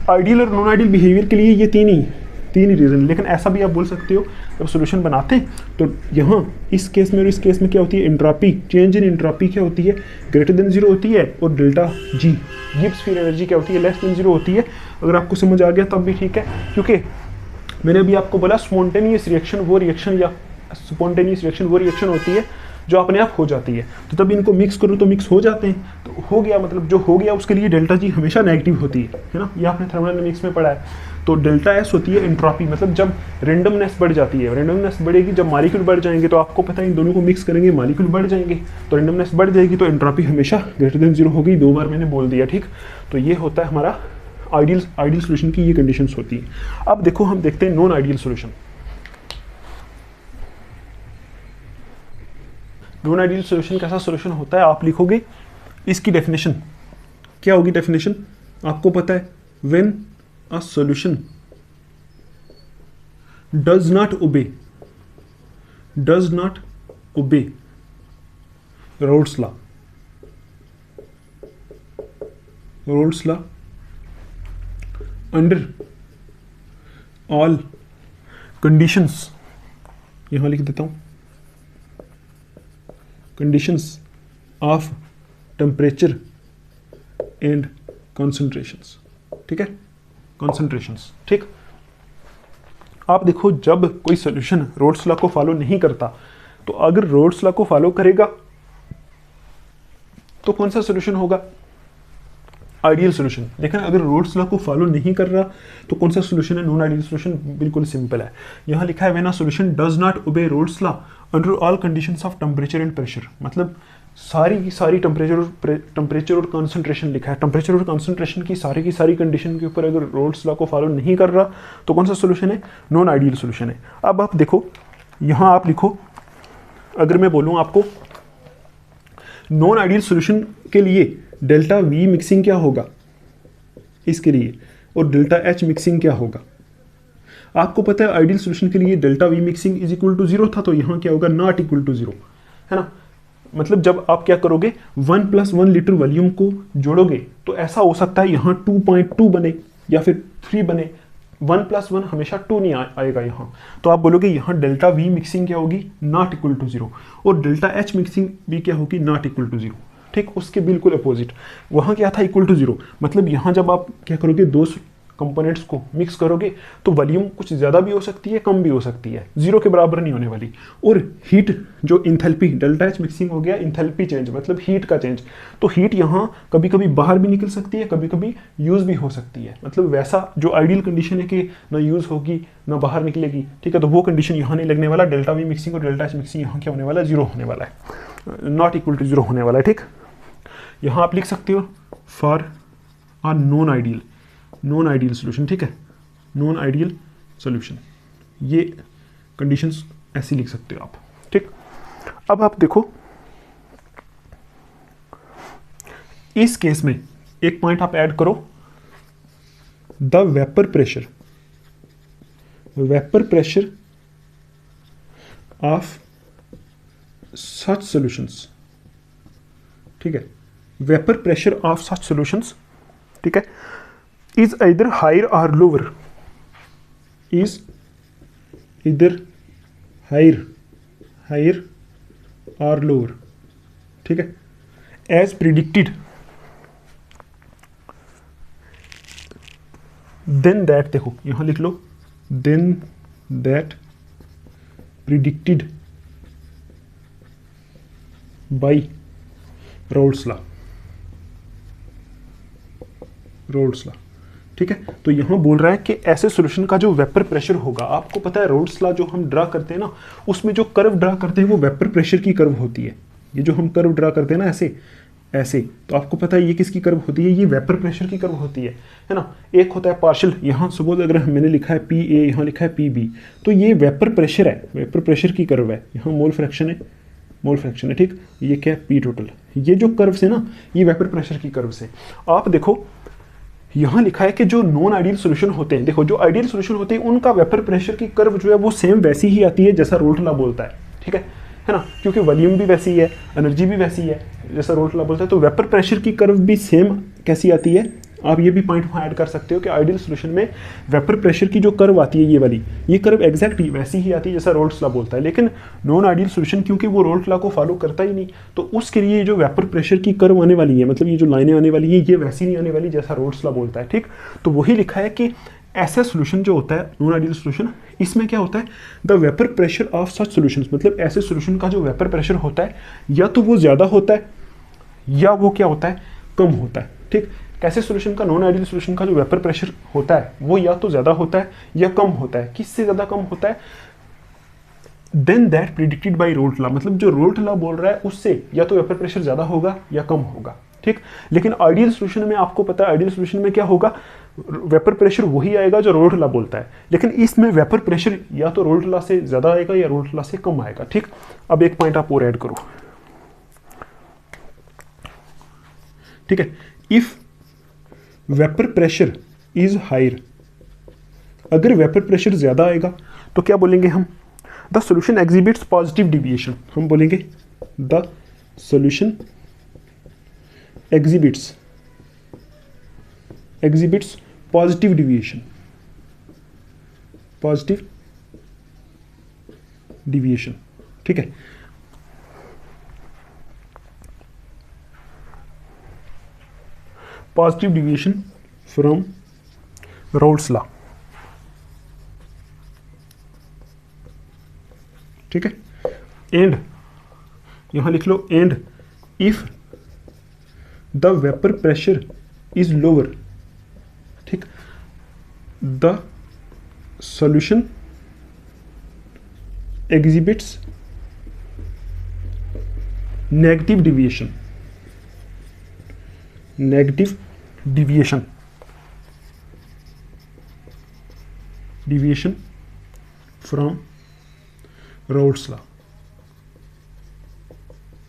आइडियल और नॉन आइडियल बिहेवियर के लिए ये तीन ही रीज़न। लेकिन ऐसा भी आप बोल सकते हो जब सॉल्यूशन बनाते हैं तो यहाँ इस केस में और इस केस में क्या होती है, एंट्रोपी, चेंज इन एंट्रोपी क्या होती है, ग्रेटर देन 0 होती है। और delta G Gibbs free energy क्या होती है, लेस देन 0 होती है। अगर आपको समझ आ गया तब भी ठीक है, क्योंकि मैंने अभी आपको बोला स्पॉन्टेनियस रिएक्शन वो रिएक्शन होती है जो अपने आप हो जाती है। तो तब इनको मिक्स करो तो मिक्स हो जाते हैं, तो हो गया, मतलब जो हो गया उसके लिए डेल्टा जी हमेशा नेगेटिव होती है ना, ये आपने थर्मोडायनामिक्स में पढ़ा है। तो डेल्टा एस होती है एंट्रोपी, मतलब जब रेंडमनेस बढ़ जाती है, रेंडमनेस बढ़ेगी जब मॉलिक्यूल बढ़ जाएंगे, तो आपको पता है इन दोनों को मिक्स करेंगे मॉलिक्यूल बढ़ जाएंगे, तो रेंडमनेस बढ़ जाएगी, तो एंट्रोपी हमेशा ग्रेटर देन 0 होगी। 2 बार मैंने बोल दिया, ठीक। तो ये होता है हमारा आइडियल सोल्यूशन की ये कंडीशंस होती है। अब देखो हम देखते हैं non ideal solution. Non ideal solution कैसा सोल्यूशन होता है, आप लिखोगे इसकी डेफिनेशन क्या होगी। डेफिनेशन आपको पता है, when a solution does not obey Raoult's law under all conditions, यहां लिख देता हूं, conditions of temperature and concentrations, ठीक है, कॉन्सेंट्रेशंस, ठीक। आप देखो जब कोई सोल्यूशन रोल्स लॉ को फॉलो नहीं करता, तो अगर रोल्स लॉ को फॉलो करेगा तो कौन सा सोल्यूशन होगा, आइडियल सोल्यूशन। लेकिन अगर रोल्स लॉ को फॉलो नहीं कर रहा तो कौन सा सोल्यूशन है, नॉन आइडियल सोल्यूशन। बिल्कुल सिंपल है, यहां लिखा है when a solution does not obey roles law under all conditions of temperature and pressure, मतलब सारी की सारी टेम्परेचर और कॉन्सेंट्रेशन लिखा है, टेम्परेचर और कॉन्सेंट्रेशन की सारी कंडीशन के ऊपर अगर रोल्स लॉ को फॉलो नहीं कर रहा तो कौन सा सोल्यूशन है, नॉन आइडियल सोल्यूशन है। अब आप देखो यहाँ आप लिखो, अगर मैं बोलूँ आपको नॉन आइडियल सोल्यूशन के लिए डेल्टा वी मिक्सिंग क्या होगा इसके लिए, और डेल्टा एच मिक्सिंग क्या होगा। आपको पता है आइडियल सोल्यूशन के लिए delta V mixing is equal to 0 था, तो यहाँ क्या होगा, नॉट इक्वल टू 0, है ना। मतलब जब आप क्या करोगे 1 + 1 लीटर वॉल्यूम को जोड़ोगे तो ऐसा हो सकता है यहाँ 2.2 बने या फिर 3 बने, 1 + 1 हमेशा 2 नहीं आएगा यहाँ। तो आप बोलोगे यहाँ डेल्टा वी मिक्सिंग क्या होगी, नॉट इक्वल टू 0, और डेल्टा एच मिक्सिंग भी क्या होगी, नॉट इक्वल टू 0, ठीक। उसके बिल्कुल अपोजिट वहाँ क्या था, इक्वल टू 0, मतलब यहाँ जब आप क्या करोगे दो कंपोनेंट्स को मिक्स करोगे तो वॉल्यूम कुछ ज़्यादा भी हो सकती है, कम भी हो सकती है, 0 के बराबर नहीं होने वाली। और हीट जो इंथैल्पी, डेल्टा एच मिक्सिंग हो गया इंथैल्पी चेंज, मतलब हीट का चेंज, तो हीट यहाँ कभी कभी बाहर भी निकल सकती है, कभी कभी यूज़ भी हो सकती है, मतलब वैसा जो आइडियल कंडीशन है कि ना यूज़ होगी ना बाहर निकलेगी, ठीक है, तो वो कंडीशन यहाँ नहीं लगने वाला। डेल्टा वी मिक्सिंग और डेल्टा एच मिक्सिंग यहाँ क्या होने वाला है, 0 होने वाला है, नॉट इक्वल टू 0 होने वाला है, ठीक। यहाँ आप लिख सकते हो for are non ideal solution, ठीक है, नॉन आइडियल सोल्यूशन, ये कंडीशंस ऐसी लिख सकते हो आप, ठीक। अब आप देखो इस केस में एक पॉइंट आप ऐड करो, the vapour pressure of such solutions, ठीक है, vapour pressure of such solutions, ठीक है, is either higher or lower, is either higher or lower, ठीक है, as predicted then that, देखो यहां लिख लो then that predicted by Raoult's law, ठीक है। तो यहाँ बोल रहा है कि ऐसे सॉल्यूशन का जो वेपर प्रेशर होगा, आपको पता है रोल्स लॉ जो हम ड्रा करते हैं ना, उसमें जो कर्व ड्रा करते हैं वो वेपर प्रेशर की कर्व होती है। ये जो हम कर्व ड्रा करते हैं ना ऐसे, तो आपको पता है ये किसकी कर्व होती है, ये वेपर प्रेशर की कर्व होती है ना। एक होता है पार्शियल, यहाँ सपोज अगर मैंने लिखा है PA, यहाँ लिखा है PB, तो ये वेपर प्रेशर है, वेपर प्रेशर की कर्व है, यहाँ मोल फ्रैक्शन है, ठीक। ये क्या है, P टोटल, ये जो कर्व से ना, ये वेपर प्रेशर की कर्व से। आप देखो यहाँ लिखा है कि जो नॉन आइडियल सोल्यूशन होते हैं, देखो जो आइडियल सोल्यूशन होते हैं उनका वेपर प्रेशर की कर्व जो है वो सेम वैसी ही आती है जैसा रोल्ट लॉ बोलता है, ठीक है ना, क्योंकि वॉल्यूम भी वैसी है, एनर्जी भी वैसी है जैसा रोल्ट लॉ बोलता है, तो वेपर प्रेशर की कर्व भी सेम कैसी आती है। आप ये भी पॉइंट वहाँ ऐड कर सकते हो कि आइडियल सोल्यूशन में वेपर प्रेशर की जो कर्व आती है ये वाली, ये कर्व एग्जैक्ट वैसी ही आती है जैसा रोल्ट्स लॉ बोलता है। लेकिन नॉन आइडियल सोल्यूशन क्योंकि वो रोल्ट लॉ को फॉलो करता ही नहीं, तो उसके लिए जो वेपर प्रेशर की कर्व आने वाली है, मतलब ये जो लाइनें आने वाली है, ये वैसी नहीं आने वाली जैसा रोल्ट्स लॉ बोलता है, ठीक। तो वही लिखा है कि ऐसा सोल्यूशन जो होता है नॉन आइडियल सोल्यूशन, इसमें क्या होता है, the vapour pressure of such solutions, मतलब ऐसे सोल्यूशन का जो वेपर प्रेशर होता है या तो वो ज़्यादा होता है या वो क्या होता है, कम होता है। ठीक, कैसे सोल्यूशन का, नॉन आइडियल सोल्यूशन का जो वेपर प्रेशर होता है वो या तो ज़्यादा होता है या कम होता है। किससे ज़्यादा कम होता है, then that predicted by Raoult's law, मतलब जो रोल्ट लॉ बोल रहा है उससे या तो वेपर प्रेशर ज़्यादा होगा या कम होगा। ठीक, लेकिन आइडियल सोल्यूशन में आपको पता है, आइडियल सोल्यूशन में क्या होगा, वेपर प्रेशर वही आएगा जो रोल्ट लॉ बोलता है, लेकिन इसमें वेपर प्रेशर या तो रोल्ट लॉ से ज़्यादा आएगा या रोल्ट लॉ से कम आएगा। ठीक, अब एक पॉइंट आप और ऐड करो। ठीक है, if vapour pressure is higher, अगर वेपर प्रेशर ज्यादा आएगा तो क्या बोलेंगे हम, the solution exhibits positive deviation, हम बोलेंगे the solution exhibits positive deviation, positive deviation. ठीक है, positive deviation from Raoult's law. ठीक है, एंड यहां लिख लो, and if the vapour pressure is lower, ठीक, the solution exhibits negative deviation, negative deviation, deviation from Raoult's law,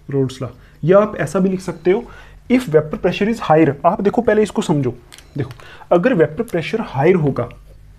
Raoult's law. या आप ऐसा भी लिख सकते हो, if vapour pressure is higher. आप देखो पहले इसको समझो, देखो अगर वेपर प्रेशर हायर होगा,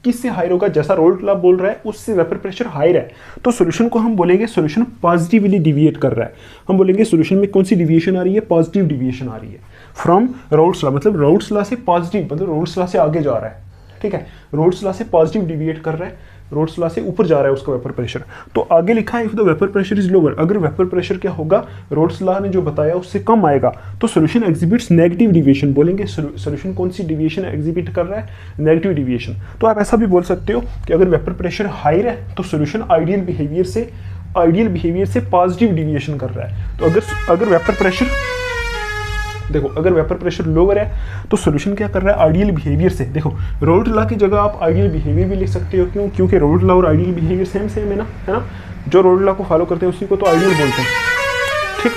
किससे हायर होगा, जैसा रोल्ट लॉ बोल रहा है उससे वेपर प्रेशर हायर है, तो सॉल्यूशन को हम बोलेंगे सॉल्यूशन पॉजिटिवली डिविएट कर रहा है। हम बोलेंगे सॉल्यूशन में कौन सी डिविएशन आ रही है, पॉजिटिव डिविएशन आ रही है फ्रॉम रोल्ट्स लॉ, मतलब रोल्ट्स लॉ से पॉजिटिव, मतलब रोल्ट्स लॉ से आगे जा रहा है। ठीक है, रोल्ट्स लॉ से पॉजिटिव डिविएट कर रहा है, रोल्ट्स लॉ से ऊपर जा रहा है उसका वेपर प्रेशर। तो आगे लिखा है if the vapour pressure is lower, अगर वेपर प्रेशर क्या होगा, रोल्ट्स लॉ ने जो बताया उससे कम आएगा, तो सॉल्यूशन एग्जिबिट्स नेगेटिव डिविएशन, बोलेंगे सॉल्यूशन कौन सी डिविएशन एग्जिबिट कर रहा है, नेगेटिव डिविएशन। तो आप ऐसा भी बोल सकते हो कि अगर वेपर प्रेशर हायर है तो सॉल्यूशन आइडियल बिहेवियर से पॉजिटिव डिविएशन कर रहा है। तो अगर वेपर प्रेशर, देखो अगर वेपर प्रेशर लोअर है तो सॉल्यूशन क्या कर रहा है, आइडियल बिहेवियर से। देखो रोल्ट लॉ की जगह आप आइडियल बिहेवियर भी लिख सकते हो, क्यों, क्योंकि रोल्ट लॉ और आइडियल बिहेवियर सेम है ना, है ना, जो रोल्ट लॉ को फॉलो करते हैं उसी को तो आइडियल बोलते हैं। ठीक,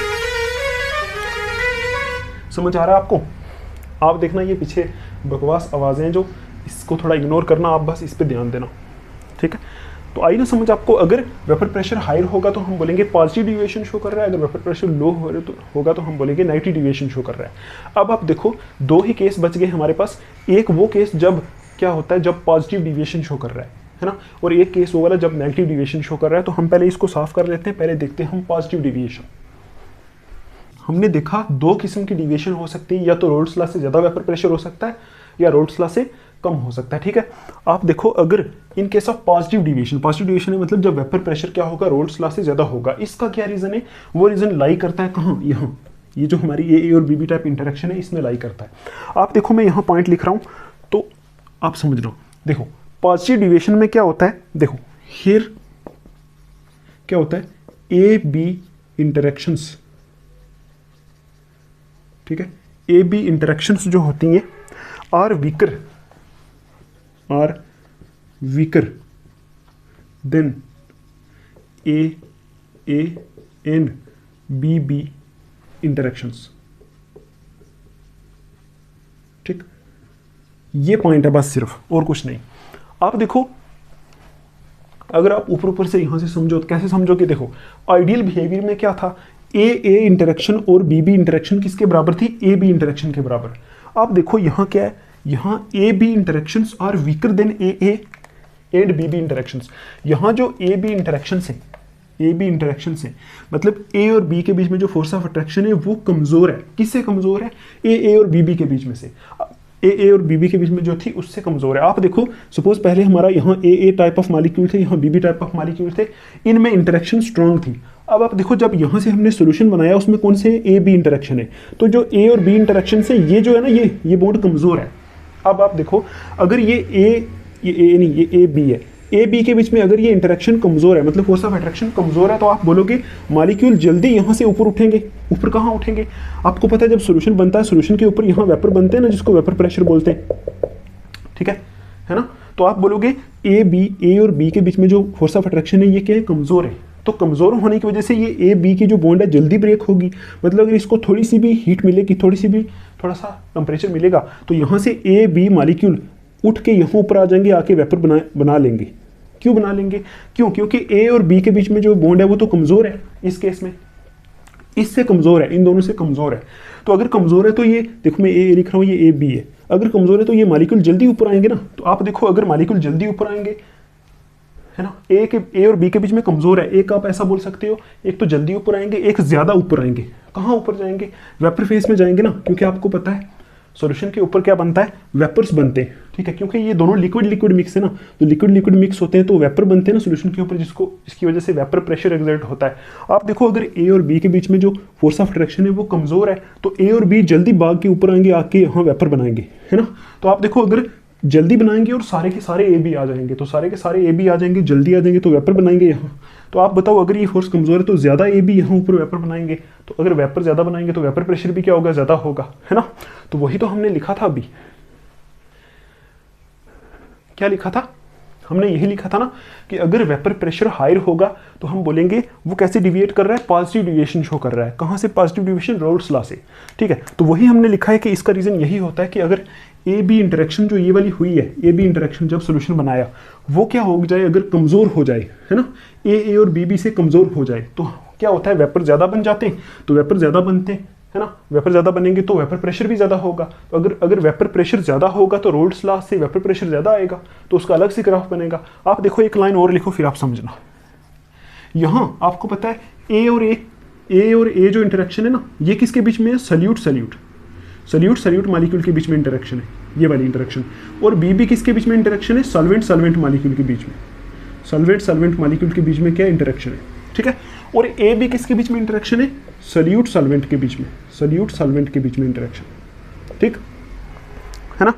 समझ आ रहा है आपको। आप देखना ये पीछे बकवास आवाजें हैं जो, इसको थोड़ा इग्नोर करना, आप बस इस पर ध्यान देना। ठीक है, तो आई ना समझ आपको। अगर वेपर प्रेशर हायर होगा तो हम बोलेंगे पॉजिटिव डिविएशन शो कर रहा है, अगर वेपर प्रेशर लो होगा तो हम बोलेंगे नेगेटिव डिविएशन शो कर रहा है। अब आप देखो दो ही केस बच गए हमारे पास, एक वो केस जब क्या होता है, जब पॉजिटिव डिविएशन शो कर रहा है ना, और एक केस वो वाला जब नेगेटिव डिविएशन शो कर रहा है। तो हम पहले इसको साफ कर लेते हैं, पहले देखते हैं हम पॉजिटिव डिविएशन। हमने देखा दो किस्म की डिविएशन हो सकती है, या तो रोल्ट्स लॉ से ज़्यादा वेपर प्रेशर हो सकता है या रोल्ट्स लॉ से कम हो सकता है। ठीक है, आप देखो अगर इन केस ऑफ पॉजिटिव डिविएशन है मतलब जब वेपर प्रेशर क्या होगा, रोल्ट्स लॉ से ज़्यादा होगा। इसका क्या रीज़न है, वो रीज़न लाई करता है कहाँ, यहाँ, ये जो हमारी ए और बी टाइप इंटरेक्शन है इसमें लाई करता है। आप देखो मैं यहाँ पॉइंट लिख रहा हूँ तो आप समझ लो। देखो पॉजिटिव डिविएशन में क्या होता है, देखो हियर क्या होता है, ए बी इंटरेक्शंस। ठीक है, ए बी इंटरेक्शंस जो होती हैं are weaker than A and B interactions. ठीक, ये पॉइंट है बस, सिर्फ और कुछ नहीं। आप देखो अगर आप ऊपर से यहां से समझो तो कैसे समझोगे, देखो आइडियल बिहेवियर में क्या था, ए इंटरेक्शन और बी इंटरेक्शन किसके बराबर थी, ए बी इंटरेक्शन के बराबर। आप देखो यहाँ क्या है, यहाँ A B interactions are weaker than A and B interactions. यहाँ जो ए बी इंटरेक्शन से मतलब ए और बी के बीच में जो फोर्स ऑफ अट्रैक्शन है वो कमजोर है। किससे कमजोर है, ए और बी के बीच में से, ए और बी के बीच में जो थी उससे कमजोर है। आप देखो सपोज पहले हमारा यहाँ ए टाइप ऑफ मॉलिक्यूल थे, यहाँ बी टाइप ऑफ मॉलिक्यूल थे, इनमें इंटरेक्शन स्ट्रांग थी। अब आप देखो जब यहाँ से हमने सॉल्यूशन बनाया उसमें कौन से ए बी इंटरेक्शन है, तो जो ए और बी इंटरेक्शन से ये जो है ना, ये बॉन्ड कमजोर है। अब आप देखो अगर ये ये ए नहीं, ये ए बी है, ए बी के बीच में अगर ये इंटरेक्शन कमज़ोर है, मतलब फोर्स ऑफ अट्रैक्शन कमज़ोर है, तो आप बोलोगे मॉलिक्यूल जल्दी यहाँ से ऊपर उठेंगे। ऊपर कहाँ उठेंगे? आपको पता है जब सोल्यूशन बनता है, सोल्यूशन के ऊपर यहाँ वेपर बनते हैं ना, जिसको वेपर प्रेशर बोलते हैं, ठीक है ना। तो आप बोलोगे ए और बी के बीच में जो फोर्स ऑफ अट्रैक्शन है ये क्या है? कमज़ोर है। तो कमज़ोर होने की वजह से ये ए बी की जो बॉन्ड है जल्दी ब्रेक होगी। मतलब अगर इसको थोड़ी सी भी हीट मिलेगी, थोड़ा सा टेम्परेचर मिलेगा, तो यहाँ से ए बी मॉलिक्यूल उठ के यहाँ ऊपर आ जाएंगे, आके वेपर बना लेंगे। क्यों बना लेंगे? क्योंकि ए और बी के बीच में जो बॉन्ड है वो तो कमज़ोर है, इस केस में इससे कमज़ोर है, इन दोनों से कमज़ोर है। तो अगर कमज़ोर है तो ये देखो, मैं ए लिख रहा हूँ, ये ए बी है। अगर कमज़ोर है तो ये मॉलिक्यूल जल्दी ऊपर आएंगे ना। तो आप देखो, अगर मॉलिक्यूल जल्दी ऊपर आएंगे, है ना, ए और बी के बीच में कमज़ोर है, एक आप ऐसा बोल सकते हो, एक तो जल्दी ऊपर आएंगे, एक ज़्यादा ऊपर आएंगे। कहाँ ऊपर जाएंगे? वेपर फेस में जाएंगे ना, क्योंकि आपको पता है सॉल्यूशन के ऊपर क्या बनता है? वेपर्स बनते हैं, ठीक है, क्योंकि ये दोनों लिक्विड मिक्स है ना। तो लिक्विड मिक्स होते हैं तो वेपर बनते हैं ना सॉल्यूशन के ऊपर, जिसकी वजह से वेपर प्रेशर एक्सर्ट होता है। आप देखो, अगर ए और बी के बीच में जो फोर्स ऑफ अट्रैक्शन है वो कमज़ोर है, तो ए और बी जल्दी भाग के ऊपर आएंगे, आके यहाँ वेपर बनाएंगे, है ना। तो आप देखो, अगर जल्दी बनाएंगे और सारे के सारे ए बी आ जाएंगे, तो सारे के सारे ए बी आ जाएंगे, जल्दी आ जाएंगे, तो वेपर बनाएंगे यहाँ। तो आप बताओ, अगर ये फोर्स कमज़ोर है तो ज़्यादा ए बी यहाँ ऊपर वेपर बनाएंगे, तो अगर वेपर ज़्यादा बनाएंगे तो वेपर प्रेशर भी क्या होगा? ज़्यादा होगा, है ना। तो वही तो हमने लिखा था अभी। क्या लिखा था? हमने यही लिखा था ना कि अगर वेपर प्रेशर हायर होगा तो हम बोलेंगे वो कैसे डिविएट कर रहा है? पॉजिटिव डिविएशन शो कर रहा है। कहाँ से पॉजिटिव डिविएशन? रोल्स लॉ से, ठीक है। तो वही हमने लिखा है कि इसका रीज़न यही होता है कि अगर ए बी इंटरेक्शन जो ये वाली हुई है, ए बी इंटरेक्शन जब सोल्यूशन बनाया, वो क्या हो जाए? अगर कमज़ोर हो जाए, है ना, ए और बी से कमज़ोर हो जाए, तो क्या होता है? वेपर ज़्यादा बन जाते हैं। तो वेपर ज़्यादा बनते हैं, है ना, वेपर ज़्यादा बनेंगे तो वेपर प्रेशर भी ज़्यादा होगा। तो अगर वेपर प्रेशर ज़्यादा होगा तो रोल्स लॉ से वेपर प्रेशर ज़्यादा आएगा, तो उसका अलग से ग्राफ बनेगा। आप देखो, एक लाइन और लिखो, फिर आप समझना। यहाँ आपको पता है ए और ए जो इंटरेक्शन है ना, ये किसके बीच में है? सल्यूट मॉलिक्यूल के बीच में इंटरेक्शन है, ये वाली इंटरेक्शन। और बी किसके बीच में इंटरेक्शन है? सॉल्वेंट मॉलिक्यूल के बीच में। सॉल्वेंट मॉलिक्यूल के बीच में क्या इंटरेक्शन है, ठीक है। और ए बी किसके बीच में इंटरेक्शन है? सल्यूट सॉल्वेंट के बीच में इंटरेक्शन, ठीक है ना।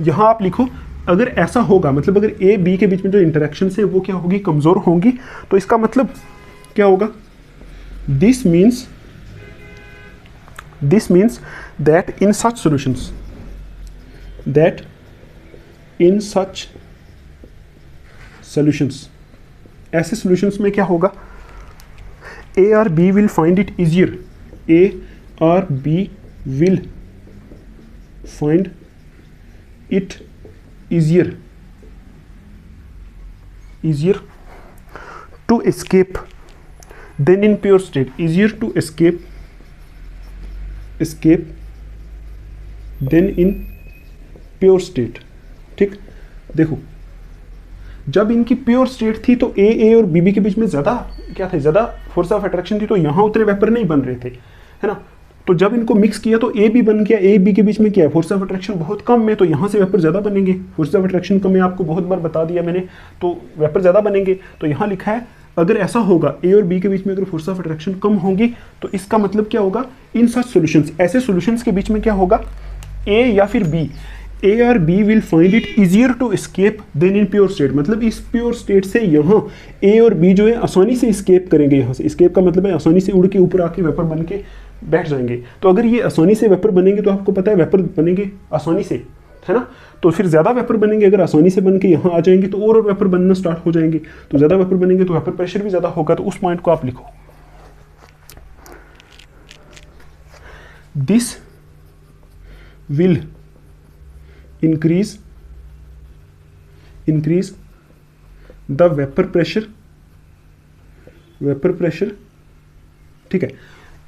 यहां आप लिखो, अगर ऐसा होगा, मतलब अगर ए बी के बीच में जो इंटरेक्शन है वो क्या होगी? कमजोर होंगी। तो इसका मतलब क्या होगा? This means that in such solutions, ऐसे solutions में क्या होगा? A or B will find it easier to escape than in pure state, easier to escape than in pure state, ठीक। देखो, जब इनकी प्योर स्टेट थी तो ए और बी के बीच में ज़्यादा क्या थे? ज़्यादा फोर्स ऑफ अट्रैक्शन थी, तो यहाँ उतने वेपर नहीं बन रहे थे, है ना। तो जब इनको मिक्स किया तो ए बी बन गया, ए बी के बीच में क्या है? फोर्स ऑफ अट्रैक्शन बहुत कम है, तो यहाँ से वेपर ज़्यादा बनेंगे। फोर्स ऑफ अट्रैक्शन कम है, आपको बहुत बार बता दिया मैंने, तो वेपर ज़्यादा बनेंगे। तो यहाँ लिखा है, अगर ऐसा होगा, ए और बी के बीच में अगर फोर्स ऑफ अट्रैक्शन कम होगी, तो इसका मतलब क्या होगा? इन सच सॉल्यूशंस, ऐसे सॉल्यूशंस के बीच में क्या होगा? ए या फिर बी, ए और B will find it easier to escape than in pure state. मतलब इस प्योर स्टेट से यहाँ ए और बी जो है आसानी से एस्केप करेंगे। यहाँ से एस्केप का मतलब है आसानी से उड़ के ऊपर आके वेपर बन के बैठ जाएंगे। तो अगर ये आसानी से वेपर बनेंगे तो आपको पता है वेपर बनेंगे आसानी से, है ना। तो फिर ज़्यादा वेपर बनेंगे, अगर आसानी से बन के यहाँ आ जाएंगे तो और वेपर बनना स्टार्ट हो जाएंगे। तो ज़्यादा वेपर बनेंगे तो वेपर प्रेशर भी ज़्यादा होगा। तो उस पॉइंट को आप लिखो, this will increase the vapor pressure, ठीक है,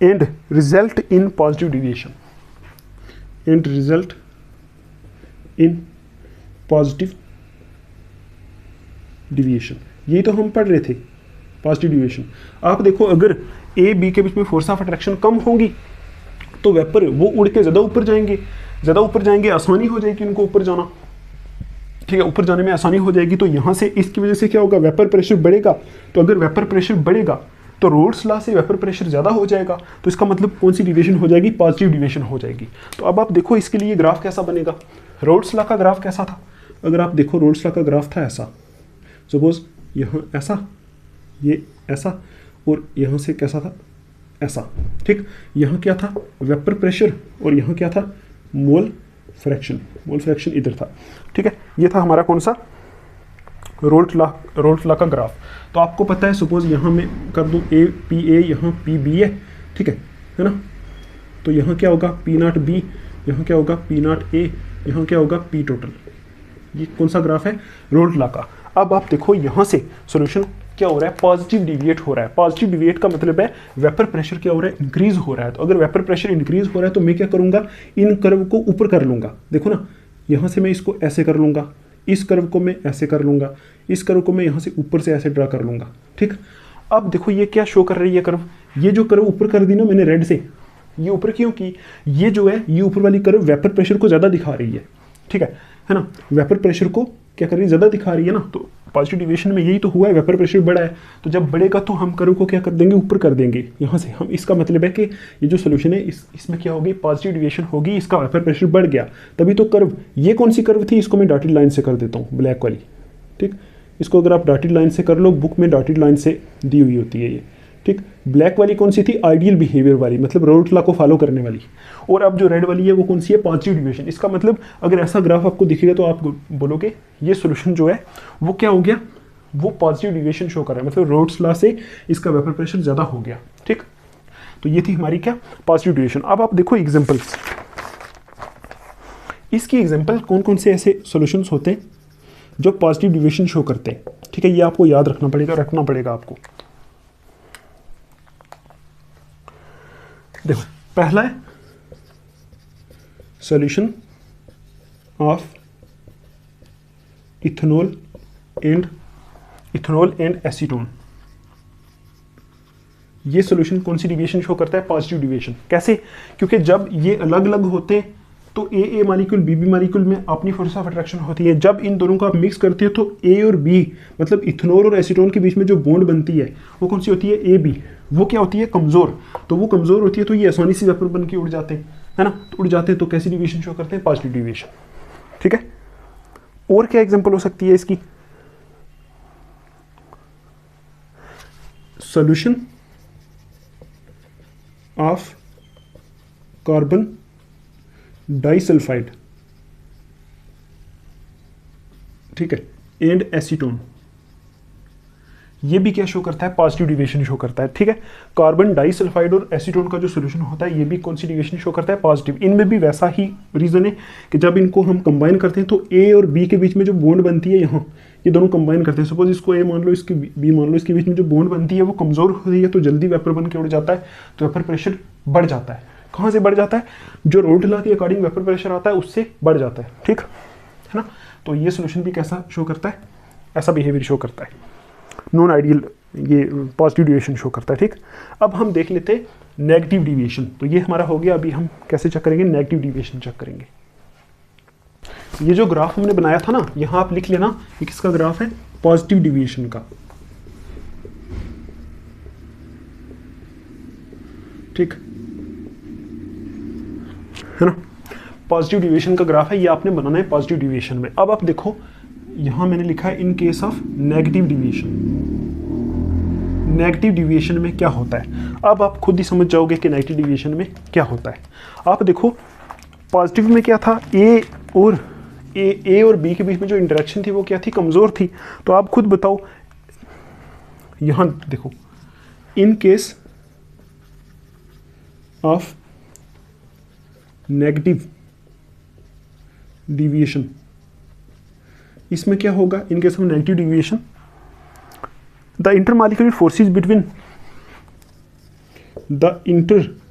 and result in positive deviation, यही तो हम पढ़ रहे थे, पॉजिटिव डिविएशन। आप देखो, अगर ए बी के बीच में फोर्स ऑफ अट्रैक्शन कम होगी तो वेपर वो उड़ के ज़्यादा ऊपर जाएंगे, आसानी हो जाएगी उनको ऊपर जाना, ठीक है, ऊपर जाने में आसानी हो जाएगी। तो यहाँ से इसकी वजह से क्या होगा? वेपर प्रेशर बढ़ेगा। तो अगर वेपर प्रेशर बढ़ेगा तो रोल्स लॉ से वेपर प्रेशर ज़्यादा हो जाएगा, तो इसका मतलब कौन सी डिविएशन हो जाएगी, पॉजिटिव डिविएशन हो जाएगी। तो अब आप देखो इसके लिए ग्राफ कैसा बनेगा। रोल्स लॉ का ग्राफ कैसा था, अगर आप देखो रोल्स लॉ का ग्राफ था ऐसा, सपोज यहाँ ऐसा, ये ऐसा, और यहाँ से कैसा था, ऐसा, ठीक। यहाँ क्या था, वेपर प्रेशर, और यहाँ क्या था, मोल फ्रैक्शन। मोल फ्रैक्शन इधर था, ठीक है। ये था हमारा कौन सा, रोल्स लॉ का ग्राफ। तो आपको पता है, सपोज यहाँ मैं कर दूँ ए पी ए, यहाँ पी बी है, ठीक है ना। तो यहाँ क्या होगा, पी नॉट बी, यहाँ क्या होगा, पी नॉट ए, यहाँ क्या होगा, पी टोटल। ये कौन सा ग्राफ है, रोल्स लॉ का। अब आप देखो यहाँ से सॉल्यूशन क्या हो रहा है, पॉजिटिव डिविएट हो रहा है। पॉजिटिव डिविएट का मतलब है वेपर प्रेशर क्या हो रहा है, इंक्रीज हो रहा है। तो अगर वेपर प्रेशर इंक्रीज हो रहा है तो मैं क्या करूँगा, इन कर्व को ऊपर कर लूँगा। देखो ना, यहाँ से मैं इसको ऐसे कर लूँगा, इस कर्व को मैं ऐसे कर लूँगा, इस कर्व को मैं यहाँ से ऊपर से ऐसे ड्रा कर लूँगा, ठीक। अब देखो ये क्या शो कर रही है कर्व, ये जो कर्व ऊपर कर दी ना मैंने रेड से, ये ऊपर क्यों की, ये जो है ये ऊपर वाली कर्व वेपर प्रेशर को ज़्यादा दिखा रही है, ठीक है ना। वेपर प्रेशर को क्या कर रही है, ज़्यादा दिखा रही है ना। तो पॉजिटिव डिविएशन में यही तो हुआ है, वेपर प्रेशर बढ़ा है। तो जब बढ़ेगा तो हम कर्व को क्या कर देंगे, ऊपर कर देंगे यहाँ से हम। इसका मतलब है कि ये जो सोल्यूशन है इसमें क्या होगी, पॉजिटिव डिविएशन होगी, इसका वेपर प्रेशर बढ़ गया। तभी तो कर्व, ये कौन सी कर्व थी, इसको मैं डॉटेड लाइन से कर देता हूँ, ब्लैक वाली, ठीक। इसको अगर आप डॉटेड लाइन से कर लो, बुक में डॉटेड लाइन से दी हुई होती है ये, ठीक। ब्लैक वाली कौन सी थी, आइडियल बिहेवियर वाली, मतलब रोल्स लॉ को फॉलो करने वाली। और अब जो रेड वाली है वो कौन सी है, पॉजिटिव डिविएशन। इसका मतलब अगर ऐसा ग्राफ आपको दिखेगा तो आप बोलोगे ये सॉल्यूशन जो है वो क्या हो गया, वो पॉजिटिव डिविएशन शो कर रहा है, मतलब रोल्स लॉ से इसका वेपर प्रेशर ज़्यादा हो गया, ठीक। तो ये थी हमारी क्या, पॉजिटिव डिविएशन। अब आप देखो एग्जाम्पल्स, इसकी एग्जाम्पल कौन कौन से ऐसे सॉल्यूशंस होते हैं जो पॉजिटिव डिविएशन शो करते हैं, ठीक है। ये आपको याद रखना पड़ेगा आपको। देखो पहला है solution of ethanol and acetone. ये सॉल्यूशन कौन सी डिविएशन शो करता है, पॉजिटिव डिविएशन। कैसे, क्योंकि जब ये अलग अलग होते हैं तो ए मालिक्यूल बी मालिक्यूल में अपनी फोर्स ऑफ अट्रैक्शन होती है। जब इन दोनों को आप मिक्स करते हो तो ए और बी, मतलब इथेनॉल और एसीटोन के बीच में जो बॉन्ड बनती है वो कौन सी होती है, ए बी। वो क्या होती है, कमज़ोर। तो वो कमज़ोर होती है तो ये आसानी से वेपर बन के उड़ जाते हैं, है ना। तो उड़ जाते हैं तो कैसी डिविएशन शो करते हैं, पॉजिटिव डिविएशन, ठीक है। और क्या एग्जांपल हो सकती है इसकी, सॉल्यूशन ऑफ कार्बन डाइसल्फाइड, ठीक है, एंड एसीटोन। ये भी क्या शो करता है, पॉजिटिव डिविएशन शो करता है, ठीक है। कार्बन डाइसल्फाइड और एसीटोन का जो सॉल्यूशन होता है ये भी कौन सी डिविएशन शो करता है, पॉजिटिव। इनमें भी वैसा ही रीजन है कि जब इनको हम कंबाइन करते हैं तो ए और बी के बीच में जो बॉन्ड बनती है, यहाँ ये दोनों कंबाइन करते हैं। सपोज इसको ए मान लो, इसकी बी मान लो, इसके बीच में जो बॉन्ड बनती है वो कमजोर होती है तो जल्दी वेपर बन के उड़ जाता है, तो वेपर प्रेशर बढ़ जाता है। कहाँ से बढ़ जाता है, जो रोल्स लॉ के अकॉर्डिंग वेपर प्रेशर आता है उससे बढ़ जाता है, ठीक है ना। तो ये सॉल्यूशन भी कैसा शो करता है, ऐसा बिहेवियर शो करता है, नॉन आइडियल, ये पॉजिटिव डिविएशन शो करता है, ठीक। अब हम देख लेते हैं नेगेटिव डिविएशन। तो ये हमारा हो गया, अभी हम कैसे चेक करेंगे, नेगेटिव डिविएशन चेक करेंगे। ये जो ग्राफ हमने बनाया था ना, यहाँ आप लिख लेना ये किसका ग्राफ है, पॉजिटिव डिविएशन का, ठीक है ना। पॉजिटिव डिविएशन का ग्राफ है, ये आपने बनाना है पॉजिटिव डिविएशन में। अब आप देखो यहाँ मैंने लिखा है in case of negative deviation. Negative deviation में क्या होता है, अब आप खुद ही समझ जाओगे कि नेगेटिव डिविएशन में क्या होता है। आप देखो पॉजिटिव में क्या था, ए और बी के बीच में जो इंटरेक्शन थी वो क्या थी, कमज़ोर थी। तो आप खुद बताओ, यहाँ देखो in case of negative deviation, इसमें क्या होगा, in case of negative deviation the intermolecular forces between the intermolecular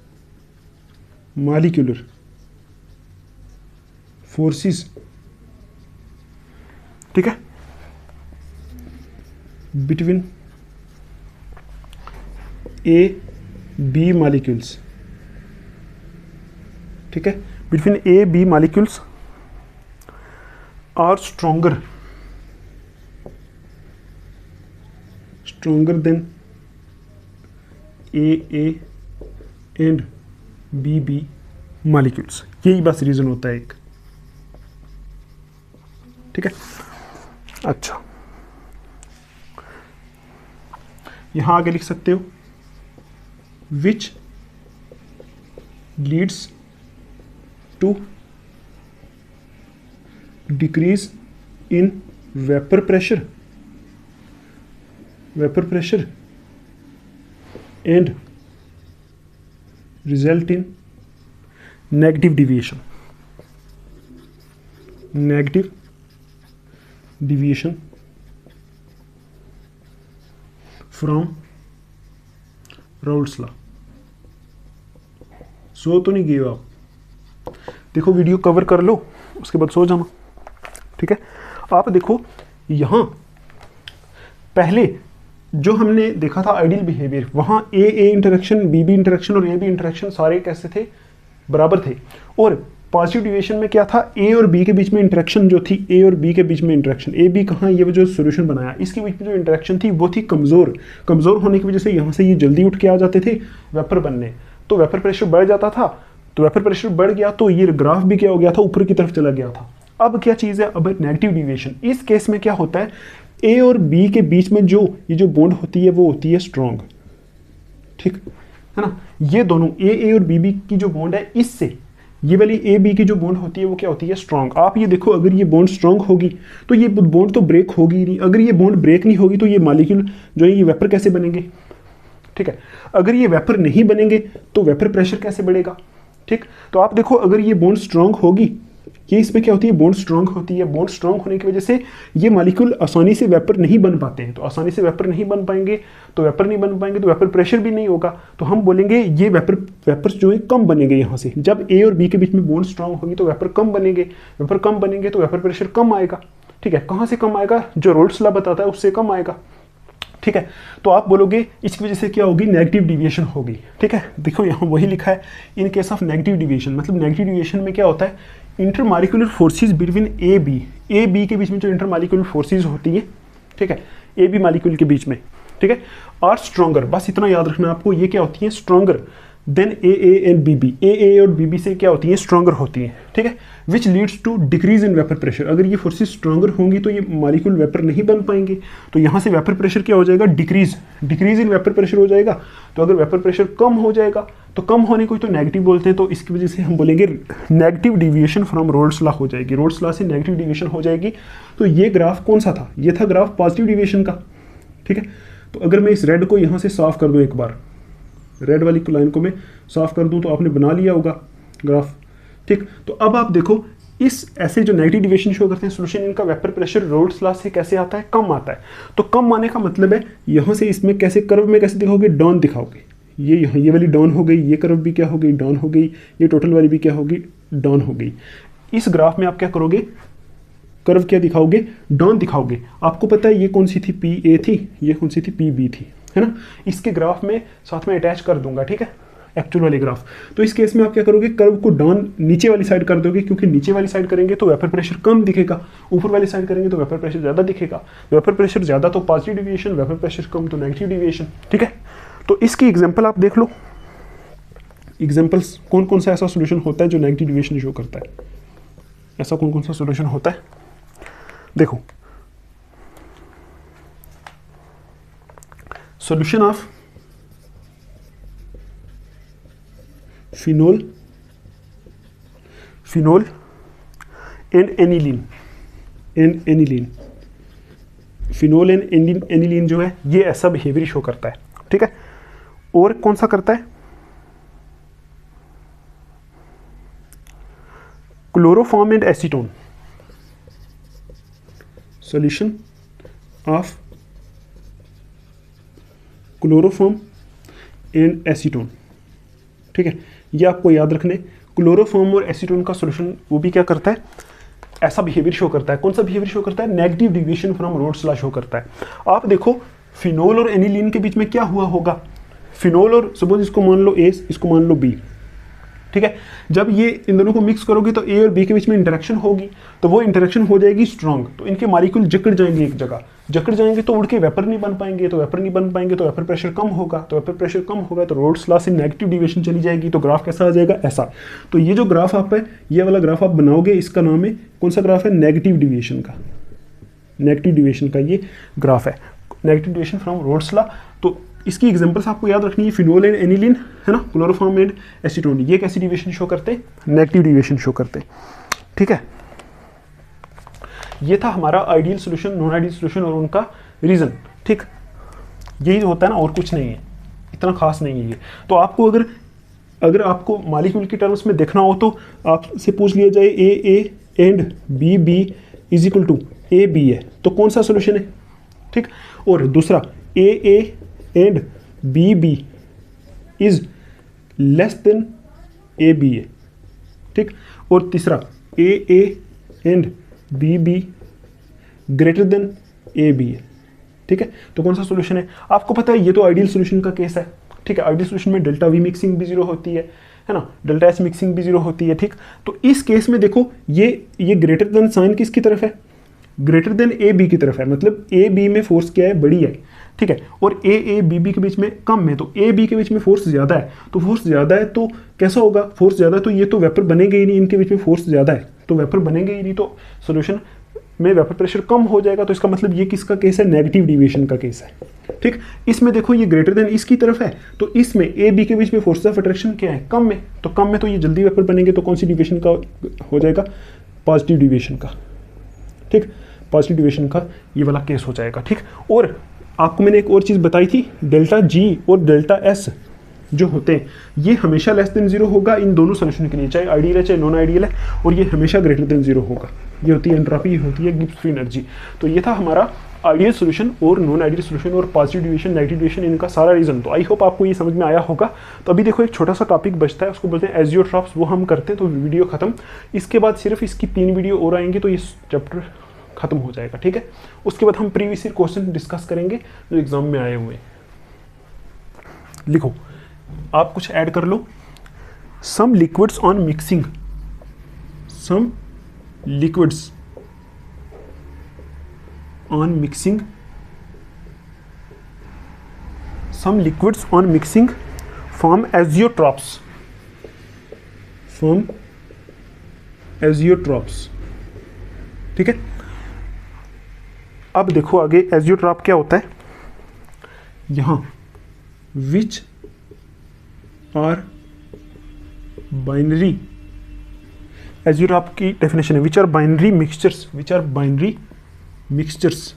forces, ठीक है, बिटवीन ए बी मॉलिक्यूल्स, ठीक है, between A B molecules are stronger than AA and BB molecules, यही बस reason होता है एक। ठीक है, अच्छा यहां आगे लिख सकते हो which leads to decrease in vapour pressure and result in negative deviation from Raoult's law. सो तो नहीं गए आप, देखो वीडियो कवर कर लो उसके बाद सो जाना। ठीक है, आप देखो यहां पहले जो हमने देखा था आइडियल बिहेवियर, वहां ए इंटरेक्शन, बी इंटरेक्शन और ए बी इंटरेक्शन सारे कैसे थे, बराबर थे। और पॉजिटिव डिविएशन में क्या था, ए और बी के बीच में इंटरेक्शन जो थी, ए और बी के बीच में इंटरेक्शन, ए बी कहाँ, ये जो सोल्यूशन बनाया इसके बीच में जो इंटरेक्शन थी वो थी कमज़ोर होने की वजह से यहाँ से ये जल्दी उठ के आ जाते थे वेपर बनने, तो वेपर प्रेशर बढ़ जाता था। तो वेपर प्रेशर बढ़ गया तो ये ग्राफ भी क्या हो गया था, ऊपर की तरफ चला गया था। अब क्या चीज़ है, अब नेगेटिव डिविएशन। इस केस में क्या होता है, ए और बी के बीच में जो ये जो बॉन्ड होती है वो होती है स्ट्रॉन्ग। ठीक है ना, ये दोनों ए और बी की जो बॉन्ड है, इससे ये वाली ए बी की जो बॉन्ड होती है वो क्या होती है, स्ट्रॉन्ग। आप ये देखो अगर ये बॉन्ड स्ट्रॉन्ग होगी तो ये बॉन्ड तो ब्रेक होगी ही नहीं। अगर ये बॉन्ड ब्रेक नहीं होगी तो ये मॉलिक्यूल जो है ये वेपर कैसे बनेंगे। ठीक है, अगर ये वेपर नहीं बनेंगे तो वेपर प्रेशर कैसे बढ़ेगा। ठीक, तो आप देखो अगर ये बॉन्ड स्ट्रॉन्ग होगी, ये इसमें क्या होती है, बॉन्ड स्ट्रॉन्ग होती है। बॉन्ड स्ट्रॉन्ग होने की वजह से ये मॉलिक्यूल आसानी से वेपर नहीं बन पाते हैं, तो आसानी से वेपर नहीं बन पाएंगे, तो वेपर प्रेशर भी नहीं होगा। तो हम बोलेंगे ये वेपर्स जो है कम बनेंगे यहाँ से। जब ए और बी के बीच में बॉन्ड स्ट्रॉन्ग होगी तो वेपर कम बनेंगे तो वेपर प्रेशर कम आएगा। ठीक है, कहाँ से कम आएगा, जो रोल्स लॉ बताता है उससे कम आएगा। ठीक है, तो आप बोलोगे इसकी वजह से क्या होगी, नेगेटिव डिविएशन होगी। ठीक है, देखो यहाँ वही लिखा है, in case of negative deviation, मतलब नेगेटिव डिविएशन में क्या होता है, intermolecular forces between A B के बीच में जो इंटरमॉलिक्यूलर फोर्सेस होती है, ठीक है, ए बी मॉलिक्यूल के बीच में, ठीक है, आर स्ट्रॉन्गर। बस इतना याद रखना आपको, ये क्या होती है, stronger than A and B B. A और बी से क्या होती है, स्ट्रॉन्गर होती है। ठीक है, which leads to decrease in vapour pressure. अगर ये फोर्सेस स्ट्रॉन्गर होंगी तो ये मॉलिक्यूल वेपर नहीं बन पाएंगे, तो यहाँ से वेपर प्रेशर क्या हो जाएगा, डिक्रीज इन वेपर प्रेशर हो जाएगा। तो अगर वेपर प्रेशर कम हो जाएगा तो कम होने को तो नेगेटिव बोलते हैं, तो इसकी वजह से हम बोलेंगे negative deviation from Raoult's law हो जाएगी। रोल्स लॉ से नेगेटिव डिविएशन हो जाएगी। तो ये ग्राफ कौन सा था, ये था ग्राफ पॉजिटिव डिविएशन का। ठीक है, तो अगर मैं इस रेड को यहाँ से साफ कर दूँ, एक बार रेड वाली लाइन को मैं साफ कर दूं तो आपने बना लिया होगा ग्राफ। ठीक, तो अब आप देखो इस ऐसे जो नेगेटिव डिविएशन शो करते हैं सोल्यूशन, इनका वेपर प्रेशर रोल्स लॉ से कैसे आता है, कम आता है। तो कम आने का मतलब है यहाँ से इसमें कैसे कर्व में कैसे दिखाओगे, डाउन दिखाओगे। ये यहाँ ये वाली डाउन हो गई, ये कर्व भी क्या हो गई, डाउन हो गई, ये टोटल वाली भी क्या होगी, डाउन हो गई। इस ग्राफ में आप क्या करोगे, कर्व क्या दिखाओगे, डाउन दिखाओगे। आपको पता है ये कौन सी थी, पी ए थी, ये कौन सी थी, पी बी थी, है ना। इसके ग्राफ में साथ में अटैच कर दूंगा, ठीक है, एक्चुअल वाली ग्राफ। तो इस केस में आप क्या करोगे, कर्व को डाउन नीचे वाली साइड कर दोगे, क्योंकि नीचे वाली साइड करेंगे तो वेपर प्रेशर कम दिखेगा, ऊपर वाली साइड करेंगे तो वेपर प्रेशर ज़्यादा दिखेगा। वेपर प्रेशर ज़्यादा तो पॉजिटिव डिविएशन, वेपर प्रेशर कम तो नेगेटिव डिविएशन। ठीक है, तो इसकी एग्जाम्पल आप देख लो, एग्जाम्पल्स कौन कौन सा ऐसा सोल्यूशन होता है जो नेगेटिव डिविएशन शो करता है, ऐसा कौन कौन सा सोल्यूशन होता है। देखो, solution of phenol and aniline phenol and aniline जो है ये ऐसा बिहेवियर शो करता है। ठीक है, और कौन सा करता है, chloroform and acetone. Solution of chloroform and acetone. ठीक है, ये आपको याद रखने, क्लोरोफॉर्म और एसीटोन का सॉल्यूशन वो भी क्या करता है, ऐसा बिहेवियर शो करता है। कौन सा बिहेवियर शो करता है, negative deviation from Raoult's law show करता है। आप देखो फिनोल और एनिलीन के बीच में क्या हुआ होगा, फिनोल और सपोज इसको मान लो ए, इसको मान लो बी। ठीक ठीक है। जब ये इन दोनों को मिक्स करोगे तो ए और बी के बीच में इंटरेक्शन होगी, तो वो इंटरेक्शन हो जाएगी स्ट्रांग, तो इनके मॉलिक्यूल जकड़ जाएंगे एक जगह, जकड़ जाएंगे तो उड़ के वेपर नहीं बन पाएंगे, तो वेपर नहीं बन पाएंगे तो वेपर प्रेशर कम होगा, तो वेपर प्रेशर कम होगा तो रोल्स लॉ से नेगेटिव डिविएशन चली जाएगी, तो ग्राफ कैसा आ जाएगा, ऐसा। तो ये जो ग्राफ आप है, ये वाला ग्राफ आप बनाओगे, इसका नाम है, कौन सा ग्राफ है, नेगेटिव डिविएशन का, नेगेटिव डिविएशन का ये ग्राफ है, negative deviation from Raoult's law. तो इसकी एग्जांपल्स आपको याद रखनी है, फिनोल एंड एनिलीन है ना, क्लोरोफॉर्म एंड एसीटोन, ये कैसी डिविएशन शो करते हैं, नेगेटिव डिविएशन शो करते हैं, ठीक है। ये था हमारा ideal solution, non ideal solution और उनका रीजन, ठीक, यही होता है ना, और कुछ नहीं है, इतना खास नहीं है ये। तो आपको अगर आपको मॉलिक्यूल की टर्म्स में देखना हो तो आपसे पूछ लिया जाए A and B is equal to A B है, तो कौन सा सॉल्यूशन है, ठीक। और दूसरा A and B is less than A B है, ठीक। और तीसरा A and B greater than A B है, ठीक है। तो कौन सा सॉल्यूशन है, आपको पता है ये तो आइडियल सॉल्यूशन का केस है, ठीक है। आइडियल सॉल्यूशन में डेल्टा वी मिक्सिंग भी जीरो होती है ना, डेल्टा एस मिक्सिंग भी जीरो होती है, ठीक। तो इस केस में देखो ये ग्रेटर देन साइन किसकी तरफ है, ग्रेटर देन ए बी की तरफ है, मतलब ए बी में फोर्स क्या है, बड़ी है, ठीक है। और ए बी के बीच में कम है, तो ए बी के बीच में फोर्स ज़्यादा है, तो फोर्स ज़्यादा है तो कैसा होगा, फोर्स ज़्यादा, तो ये तो वेपर बनेंगे ही नहीं, इनके बीच में फोर्स ज़्यादा है तो वेपर बनेंगे ही नहीं, तो सोल्यूशन में वेपर प्रेशर कम हो जाएगा। तो इसका मतलब ये किसका केस है, नेगेटिव डिविएशन का केस है, ठीक। इसमें देखो ये ग्रेटर देन इसकी तरफ है, तो इसमें ए बी के बीच में फोर्स ऑफ अट्रैक्शन क्या है, कम में, तो कम में तो ये जल्दी वेपर बनेंगे, तो कौन सी डिविएशन का हो जाएगा, पॉजिटिव डिविएशन का, ठीक, पॉजिटिव डिविएशन का ये वाला केस हो जाएगा, ठीक। और आपको मैंने एक और चीज़ बताई थी, डेल्टा जी और डेल्टा एस जो होते हैं ये हमेशा लेस देन जीरो होगा इन दोनों सोल्यूशन के लिए, चाहे आइडियल है चाहे नॉन आइडियल है, और ये हमेशा ग्रेटर देन जीरो होगा, ये होती है एंट्रोपी, ये होती है गिब्स फ्री एनर्जी। तो ये था हमारा आइडियल सोल्यूशन और नॉन आइडियल सोल्यूशन और पॉजिटिव डिविएशन नेगेटिव डिविएशन, इनका सारा रीजन। तो आई होप आपको ये समझ में आया होगा। तो अभी देखो एक छोटा सा टॉपिक बचता है, उसको बोलते हैं एजियोट्रॉप्स, वो हम करते हैं तो वीडियो खत्म। इसके बाद सिर्फ इसकी 3 वीडियो और आएंगी तो ये चैप्टर खत्म हो जाएगा, ठीक है। उसके बाद हम प्रीवियस ईयर क्वेश्चन डिस्कस करेंगे जो एग्जाम में आए हुए हैं। लिखो, आप कुछ ऐड कर लो, some liquids on mixing, some liquids on mixing, some liquids on mixing form azeotrophs, form azeotrophs, ठीक है। अब देखो आगे एजियोट्रॉप क्या होता है, यहां विच आर बाइनरी, एजियोट्रॉप की डेफिनेशन है which are binary mixtures, which are binary mixtures,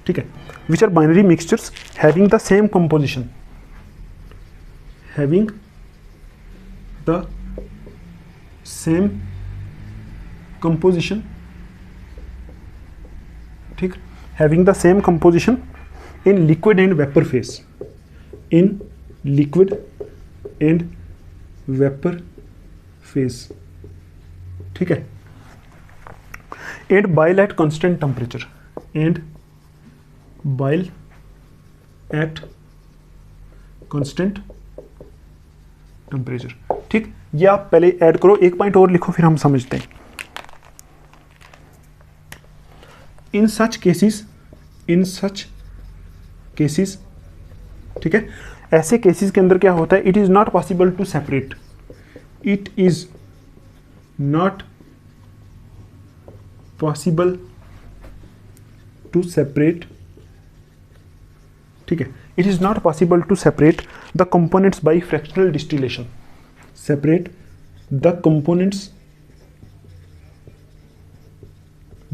ठीक है, which are binary mixtures having the same composition, having the same composition, ठीक, having the same composition in liquid and vapor phase, in liquid and vapor phase, ठीक है, and boil at constant temperature, and boil at constant temperature, ठीक। ये आप पहले add करो, एक point और लिखो फिर हम समझते हैं। इन सच केसेस, ठीक है, ऐसे केसेस के अंदर क्या होता है, it is not possible to separate, it is not possible to separate, ठीक है, it is not possible to separate the components by fractional distillation, separate the components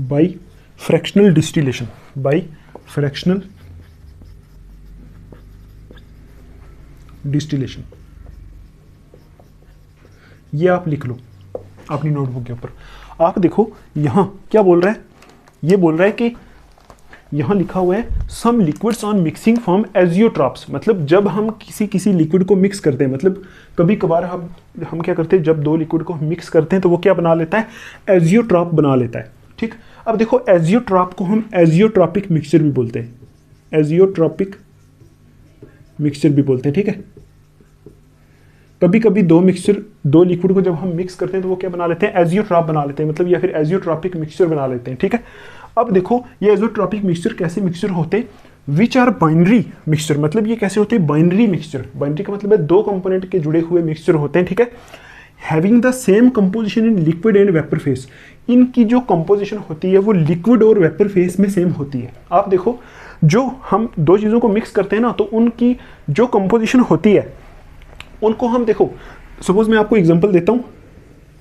by fractional distillation, by fractional distillation, ये आप लिख लो अपनी notebook के ऊपर। आप देखो यहां क्या बोल रहा है, ये बोल रहा है कि यहां लिखा हुआ है some liquids on mixing form azeotropes, मतलब जब हम किसी लिक्विड को मिक्स करते हैं, मतलब कभी कभार हम क्या करते हैं, जब दो लिक्विड को मिक्स करते हैं तो वो क्या बना लेता है, एजियोट्रॉप बना लेता है, ठीक। अब देखो एजियोट्रॉप को हम एजियोट्रॉपिक मिक्सचर भी बोलते हैं, एजियोट्रॉपिक मिक्सचर भी बोलते हैं, ठीक है, कभी कभी दो लिक्विड को जब हम मिक्स करते हैं तो वो क्या बना लेते हैं, एजियोट्रॉप बना लेते हैं, मतलब या फिर एजियोट्रॉपिक मिक्सचर बना लेते हैं। ठीक है, अब देखो ये एजियोट्रॉपिक मिक्सचर कैसे मिक्सचर होते हैं, विच आर बाइनरी मिक्सचर, मतलब ये कैसे होते हैं, बाइनरी मिक्सचर। बाइनरी का मतलब है दो कंपोनेंट के जुड़े हुए मिक्सचर होते हैं। ठीक है, having the same composition in liquid and vapour face, इनकी जो कंपोजिशन होती है वो लिक्विड और वेपर फेस में सेम होती है। आप देखो जो हम दो चीज़ों को मिक्स करते हैं ना, तो उनकी जो कंपोजिशन होती है उनको हम देखो, सपोज मैं आपको एग्जांपल देता हूँ।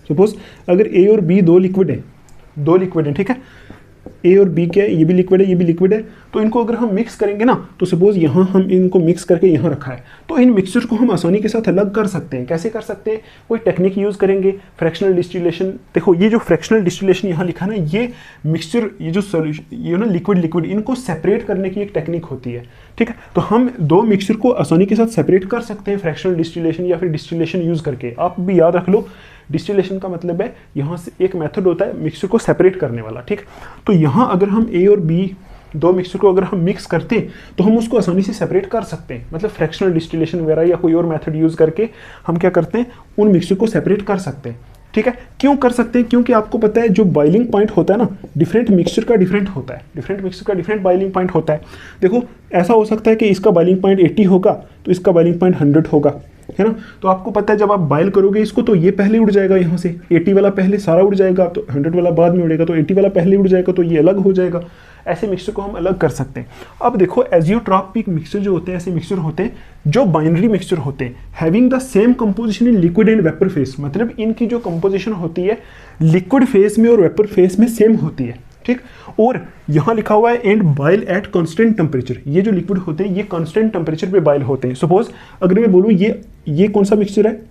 सपोज अगर ए और बी दो लिक्विड है, ठीक है, ए और बी क्या है, ये भी लिक्विड है, ये भी लिक्विड है, तो इनको अगर हम मिक्स करेंगे ना, तो सपोज यहाँ हम इनको मिक्स करके यहाँ रखा है, तो इन मिक्सचर को हम आसानी के साथ अलग कर सकते हैं। कैसे कर सकते हैं, कोई टेक्निक यूज़ करेंगे, फ्रैक्शनल डिस्टिलेशन। देखो ये जो फ्रैक्शनल डिस्टिलेशन यहाँ लिखा है ना, ये मिक्सचर, ये जो सोल्यूशन, ये ना लिक्विड इनको सेपरेट करने की एक टेक्निक होती है। ठीक है, तो हम दो मिक्सचर को आसानी के साथ सेपरेट कर सकते हैं फ्रैक्शनल डिस्टिलेशन या फिर डिस्टिलेशन यूज़ करके। आप भी याद रख लो, डिस्टिलेशन का मतलब है यहाँ से एक मेथड होता है मिक्सचर को सेपरेट करने वाला। ठीक, तो यहाँ अगर हम ए और बी दो मिक्सचर को अगर हम मिक्स करते हैं तो हम उसको आसानी से सेपरेट कर सकते हैं, मतलब फ्रैक्शनल डिस्टिलेशन वगैरह या कोई और मेथड यूज़ करके हम क्या करते हैं, उन मिक्सचर को सेपरेट कर सकते हैं। ठीक है, क्यों कर सकते हैं, क्योंकि आपको पता है जो बॉइलिंग पॉइंट होता है ना, डिफरेंट मिक्सचर का डिफरेंट होता है, डिफरेंट मिक्सचर का डिफरेंट बॉइलिंग पॉइंट होता है। देखो ऐसा हो सकता है कि इसका बॉइलिंग पॉइंट 80 होगा तो इसका बॉइलिंग पॉइंट 100 होगा, है ना। तो आपको पता है जब आप बॉयल करोगे इसको तो ये पहले उड़ जाएगा, यहाँ से 80 वाला पहले सारा उड़ जाएगा, तो 100 वाला बाद में उड़ेगा, तो 80 वाला पहले उड़ जाएगा, तो ये अलग हो जाएगा। ऐसे मिक्सचर को हम अलग कर सकते हैं। अब देखो एजियोट्रॉपिक मिक्सचर जो होते हैं, ऐसे मिक्सचर होते हैं जो बाइनरी मिक्सचर होते हैं, having the same composition in liquid and vapour face, मतलब इनकी जो कंपोजिशन होती है लिक्विड फेस में और वेपर फेस में सेम होती है। ठीक, और यहाँ लिखा हुआ है and boil at constant temperature, ये जो लिक्विड होते हैं ये कांस्टेंट टेम्परेचर पे बॉयल होते हैं। सपोज अगर मैं बोलूँ ये कौन सा मिक्सचर है,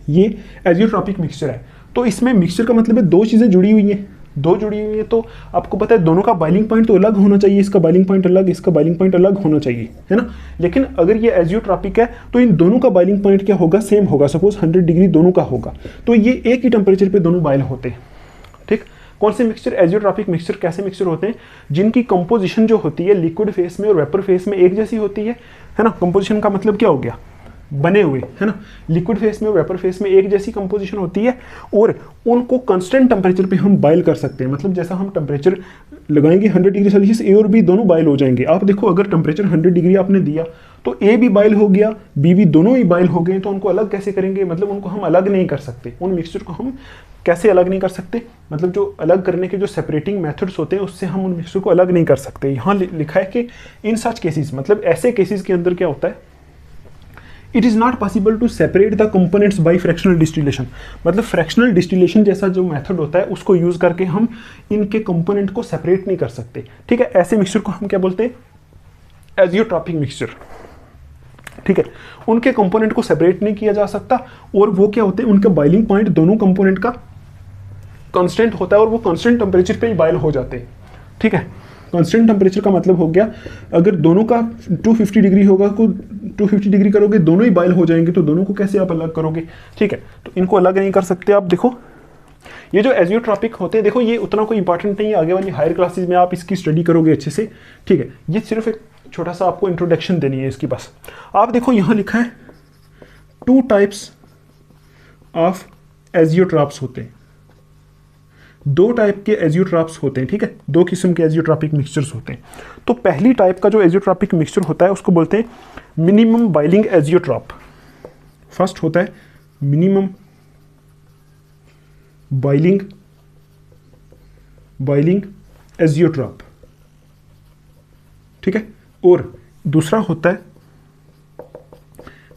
ये एजियोट्रॉपिक मिक्सचर है, तो इसमें मिक्सचर का मतलब है दो चीज़ें जुड़ी हुई हैं, तो आपको पता है दोनों का बॉइलिंग पॉइंट तो अलग होना चाहिए, इसका बॉइलिंग पॉइंट अलग, इसका बॉइलिंग पॉइंट अलग होना चाहिए, है ना। लेकिन अगर ये एजियोट्रॉपिक है तो इन दोनों का बॉइलिंग पॉइंट क्या होगा, सेम होगा। सपोज 100 डिग्री दोनों का होगा, तो ये एक ही टेम्परेचर पे दोनों बॉयल होते हैं। ठीक, कौन से मिक्सचर, एजियोट्रॉपिक मिक्सचर कैसे मिक्सचर होते हैं, जिनकी कंपोजिशन जो होती है लिक्विड फेस में और वेपर फेस में एक जैसी होती है ना। कंपोजिशन का मतलब क्या हो गया, बने हुए, है ना। लिक्विड फेस में और वेपर फेस में एक जैसी कंपोजिशन होती है और उनको कांस्टेंट टेम्परेचर पे हम बॉयल कर सकते हैं। मतलब जैसा हम टेम्परेचर लगाएंगे 100 डिग्री सेल्सियस, ए और बी दोनों बॉयल हो जाएंगे। आप देखो अगर टेम्परेचर 100 डिग्री आपने दिया तो ए भी बॉयल हो गया, बी भी, दोनों ही बॉयल हो गए, तो उनको अलग कैसे करेंगे, मतलब उनको हम अलग नहीं कर सकते। उन मिक्सचर को हम कैसे अलग नहीं कर सकते, मतलब जो अलग करने के जो सेपरेटिंग मेथड्स होते हैं उससे हम उन मिक्सचर को अलग नहीं कर सकते। यहाँ लिखा है कि इन सच केसेस, मतलब ऐसे केसेस के अंदर क्या होता है, it is not possible to separate the components by fractional distillation, मतलब फ्रैक्शनल डिस्टिलेशन जैसा जो मेथड होता है उसको यूज करके हम इनके कंपोनेंट को सेपरेट नहीं कर सकते। ठीक है, ऐसे मिक्सचर को हम क्या बोलते हैं, एजियोट्रॉपिक मिक्सचर। ठीक है, उनके कंपोनेंट को सेपरेट नहीं किया जा सकता और वो क्या होते हैं, उनका बॉइलिंग पॉइंट दोनों कंपोनेंट का कांस्टेंट होता है और वो कांस्टेंट टेम्परेचर पे ही बॉयल हो जाते हैं। ठीक है, कांस्टेंट टेम्परेचर का मतलब हो गया अगर दोनों का 250 डिग्री होगा तो 250 डिग्री करोगे दोनों ही बॉयल हो जाएंगे, तो दोनों को कैसे आप अलग करोगे। ठीक है, तो इनको अलग नहीं कर सकते। आप देखो ये जो एजियोट्रॉपिक होते हैं, देखो ये उतना कोई इंपॉर्टेंट नहीं है, आगे वाली हायर क्लासेस में आप इसकी स्टडी करोगे अच्छे से। ठीक है, ये सिर्फ एक छोटा सा आपको इंट्रोडक्शन देनी है इसकी बस। आप देखो यहाँ लिखा है 2 टाइप्स ऑफ एजियोट्रॉप्स होते हैं, 2 टाइप के एजियोट्रॉप्स होते हैं। ठीक है, 2 किस्म के एजियोट्रॉपिक मिक्सचर्स होते हैं। तो पहली टाइप का जो एजियोट्रॉपिक मिक्सचर होता है उसको बोलते हैं मिनिमम बॉइलिंग एजियोट्रॉप। फर्स्ट होता है मिनिमम बॉइलिंग एजियोट्रॉप। ठीक है, और दूसरा होता है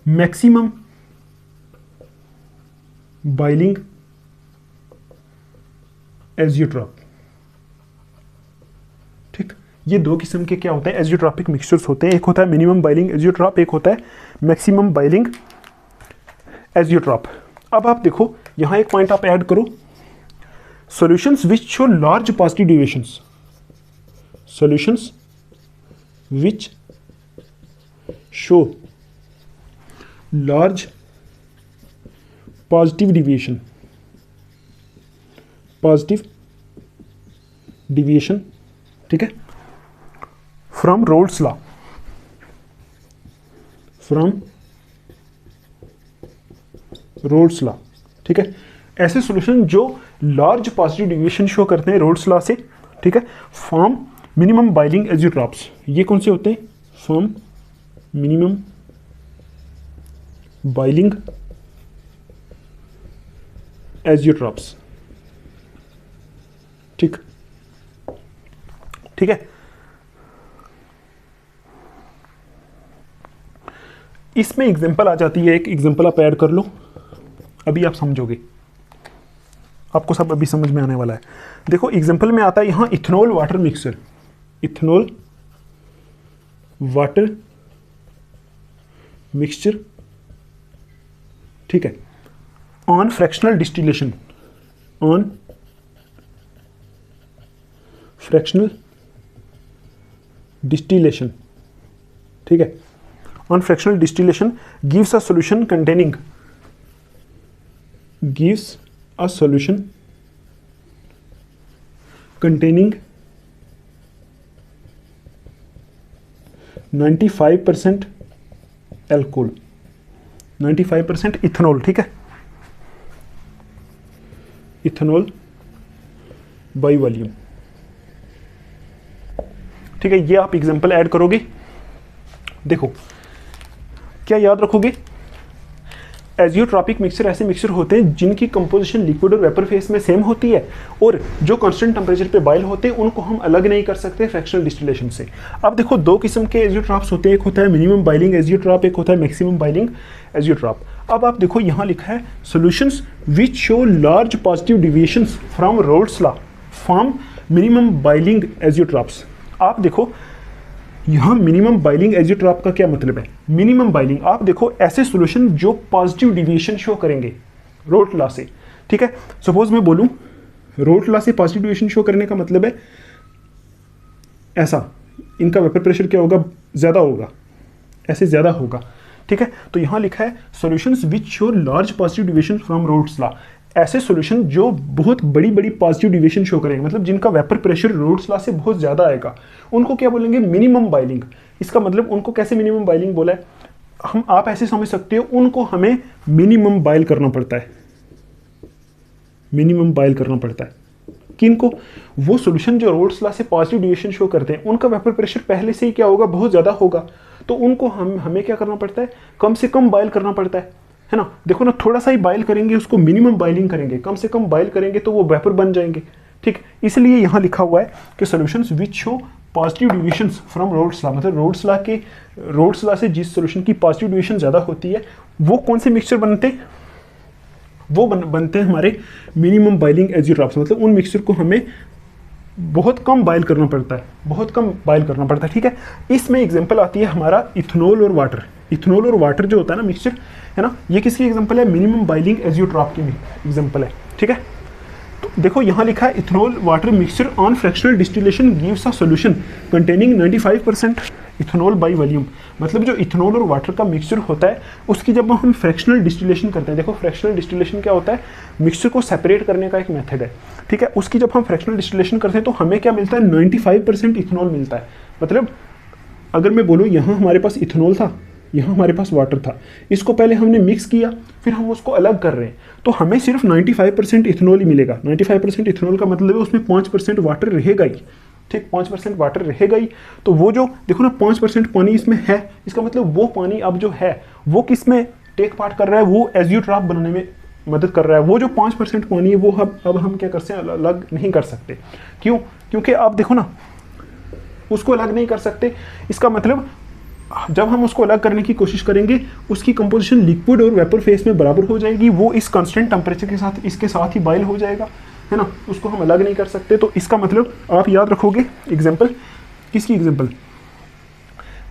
मैक्सिमम बॉइलिंग एजियोट्रॉप। ठीक, ये 2 किस्म के क्या होते हैं, एजियोट्रॉपिक मिक्सचर्स होते हैं। एक होता है मिनिमम बॉइलिंग एजियोट्रॉप, एक होता है मैक्सिमम बॉइलिंग एजियोट्रॉप। अब आप देखो यहाँ एक पॉइंट आप ऐड करो, solutions which show large positive deviations, solutions which show large positive deviation. ठीक है, from Raoult's law, Raoult's law, ठीक है। ऐसे सॉल्यूशन जो लार्ज पॉजिटिव डिविएशन शो करते हैं रोल्स लॉ से, ठीक है, फॉर्म मिनिमम बाइलिंग एजियोट्रॉप्स। ये कौन से होते हैं? फॉर्म मिनिमम बाइलिंग एजियोट्रॉप्स, ठीक, ठीक है। इसमें एग्जांपल आ जाती है, एक एग्जांपल आप ऐड कर लो, अभी आप समझोगे, आपको सब अभी समझ में आने वाला है। देखो एग्जांपल में आता है यहां ethanol water mixture, ethanol water mixture, ठीक है, on fractional distillation, on fractional distillation, ठीक है, on fractional distillation gives a solution containing, gives a solution containing 95% alcohol, 95% ethanol, ठीक है, इथेनॉल बाई वॉल्यूम, ठीक है। ये आप एग्जांपल ऐड करोगे, देखो क्या याद रखोगे, एजियोट्रॉपिक मिक्सचर ऐसे मिक्सचर होते हैं जिनकी कंपोजिशन लिक्विड और वेपर फेस में सेम होती है, और जो कांस्टेंट टेम्परेचर पे बॉयल होते हैं उनको हम अलग नहीं कर सकते फ्रैक्शनल डिस्टिलेशन से। अब देखो दो किस्म के एजियोट्रॉप्स होते हैं, एक होता है मिनिमम बॉइलिंग एजियोट्रॉप, एक होता है मैक्सिमम बॉइलिंग एजियोट्रॉप। अब आप देखो यहाँ लिखा है solutions which show large positive deviations from Raoult's law form minimum boiling azeotropes. आप देखो यहाँ मिनिमम बॉइलिंग एजियोट्रॉप का क्या मतलब है? मिनिमम बॉइलिंग, आप देखो ऐसे सॉल्यूशन जो पॉजिटिव डिविएशन शो करेंगे रोल्स लॉ से, ठीक है। सपोज मैं बोलूँ रोल्स लॉ से पॉजिटिव डिविएशन शो करने का मतलब है ऐसा, इनका वेपर प्रेशर क्या होगा? ज़्यादा होगा, ऐसे ज़्यादा होगा, ठीक है। तो यहाँ लिखा है solutions which show large positive deviation from Raoult's law, ऐसे सॉल्यूशन जो बहुत बड़ी बड़ी पॉजिटिव डिविएशन शो करेंगे, मतलब जिनका वेपर प्रेशर रोल्स लॉ से बहुत ज़्यादा आएगा, उनको क्या बोलेंगे? Minimum boiling. इसका मतलब उनको कैसे मिनिमम बॉइलिंग बोला है? हम आप ऐसे समझ सकते हो, उनको हमें मिनिमम बॉयल करना पड़ता है, मिनिमम बॉयल करना पड़ता है। किनको? वो सॉल्यूशन जो रोल्स लॉ से पॉजिटिव डिविएशन शो करते हैं, उनका वेपर प्रेशर पहले से ही क्या होगा? बहुत ज़्यादा होगा, तो उनको हमें क्या करना पड़ता है? कम से कम बॉयल करना पड़ता है ना। देखो ना, थोड़ा सा ही बॉयल करेंगे, उसको मिनिमम बॉइलिंग करेंगे, कम से कम बॉयल करेंगे तो वो वेपर बन जाएंगे, ठीक। इसलिए यहाँ लिखा हुआ है कि solutions which show positive deviations from Raoult's law, मतलब रोल्स लॉ से जिस सॉल्यूशन की पॉजिटिव डिविएशन ज़्यादा होती है, वो कौन से मिक्सचर बनते? वो बनते हैं हमारे मिनिमम बॉइलिंग एजियोट्रॉप्स। मतलब उन मिक्सचर को हमें बहुत कम बॉयल करना पड़ता है, बहुत कम बॉयल करना पड़ता है, ठीक है। इसमें एग्जांपल आती है हमारा इथेनॉल और वाटर। इथेनॉल और वाटर जो होता है ना मिक्सचर, है ना, ये किसकी एग्जांपल है? मिनिमम बॉइलिंग एजियोट्रॉप की एग्जांपल है, ठीक है। तो देखो यहाँ लिखा है ethanol water mixture on fractional distillation gives a solution containing 95% ethanol by volume. मतलब जो इथेनॉल और वाटर का मिक्सचर होता है, उसकी जब हम फ्रैक्शनल डिस्टिलेशन करते हैं, देखो फ्रैक्शनल डिस्टिलेशन क्या होता है? मिक्सचर को सेपरेट करने का एक मेथड है, ठीक है। उसकी जब हम फ्रैक्शनल डिस्टिलेशन करते हैं तो हमें क्या मिलता है? 95% इथेनॉल मिलता है। मतलब अगर मैं बोलूँ यहाँ हमारे पास इथेनॉल था, यहाँ हमारे पास वाटर था, इसको पहले हमने मिक्स किया, फिर हम उसको अलग कर रहे हैं, तो हमें सिर्फ 95% इथेनॉल ही मिलेगा। 95% इथेनॉल का मतलब है उसमें 5% वाटर रहेगा ही, ठीक, 5% वाटर रहेगा ही। तो वो जो देखो ना 5% पानी इसमें है, इसका मतलब वो पानी अब जो है वो किस में टेक पार्ट कर रहा है? वो एजियोट्रॉप बनाने में मदद कर रहा है। वो जो 5% पानी है वो अब हम क्या कर सकते हैं? अलग नहीं कर सकते। क्यों? क्योंकि आप देखो ना, उसको अलग नहीं कर सकते। इसका मतलब जब हम उसको अलग करने की कोशिश करेंगे, उसकी कंपोजिशन लिक्विड और वेपर फेस में बराबर हो जाएगी, वो इस कांस्टेंट टेम्परेचर के साथ इसके साथ ही बॉयल हो जाएगा, है ना। उसको हम अलग नहीं कर सकते। तो इसका मतलब आप याद रखोगे एग्जांपल, किसकी एग्जांपल?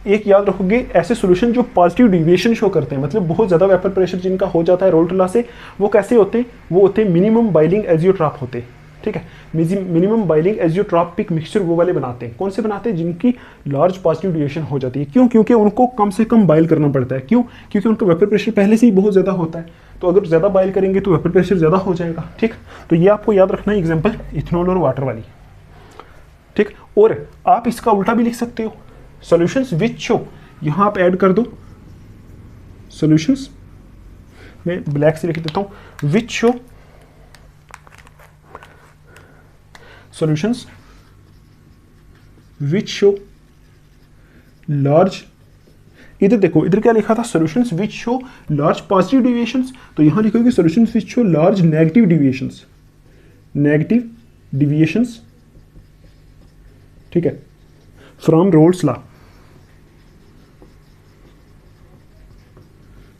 एक याद रखोगे ऐसे सॉल्यूशन जो पॉजिटिव डिविएशन शो करते हैं, मतलब बहुत ज़्यादा वेपर प्रेशर जिनका हो जाता है रोल्स लॉ से, वो कैसे होते हैं? वो होते हैं मिनिमम बॉइलिंग एजियोट्रॉप होते हैं, ठीक है। मिनिमम बॉइलिंग एजियोट्रॉपिक मिक्सचर वो वाले बनाते हैं। कौन से बनाते हैं? जिनकी लार्ज पॉजिटिव डिविएशन हो जाती है। क्यों? क्योंकि उनको कम से कम बॉयल करना पड़ता है। क्यों? क्योंकि उनका वेपर प्रेशर पहले से ही बहुत ज़्यादा होता है, तो अगर ज़्यादा बॉयल करेंगे तो वेपर प्रेशर ज़्यादा हो जाएगा, ठीक। तो ये आपको याद रखना है एग्जाम्पल इथेनॉल और वाटर वाली, ठीक। और आप इसका उल्टा भी लिख सकते हो, सॉल्यूशंस विच शो, यहाँ आप ऐड कर दो सॉल्यूशंस मैं ब्लैक से लिख देता हूँ, which show solutions which show large, इधर देखो इधर क्या लिखा था, solutions which show large positive deviations, तो यहां लिखोगे solutions which show large negative deviations, negative deviations, ठीक है, from Raoult's law,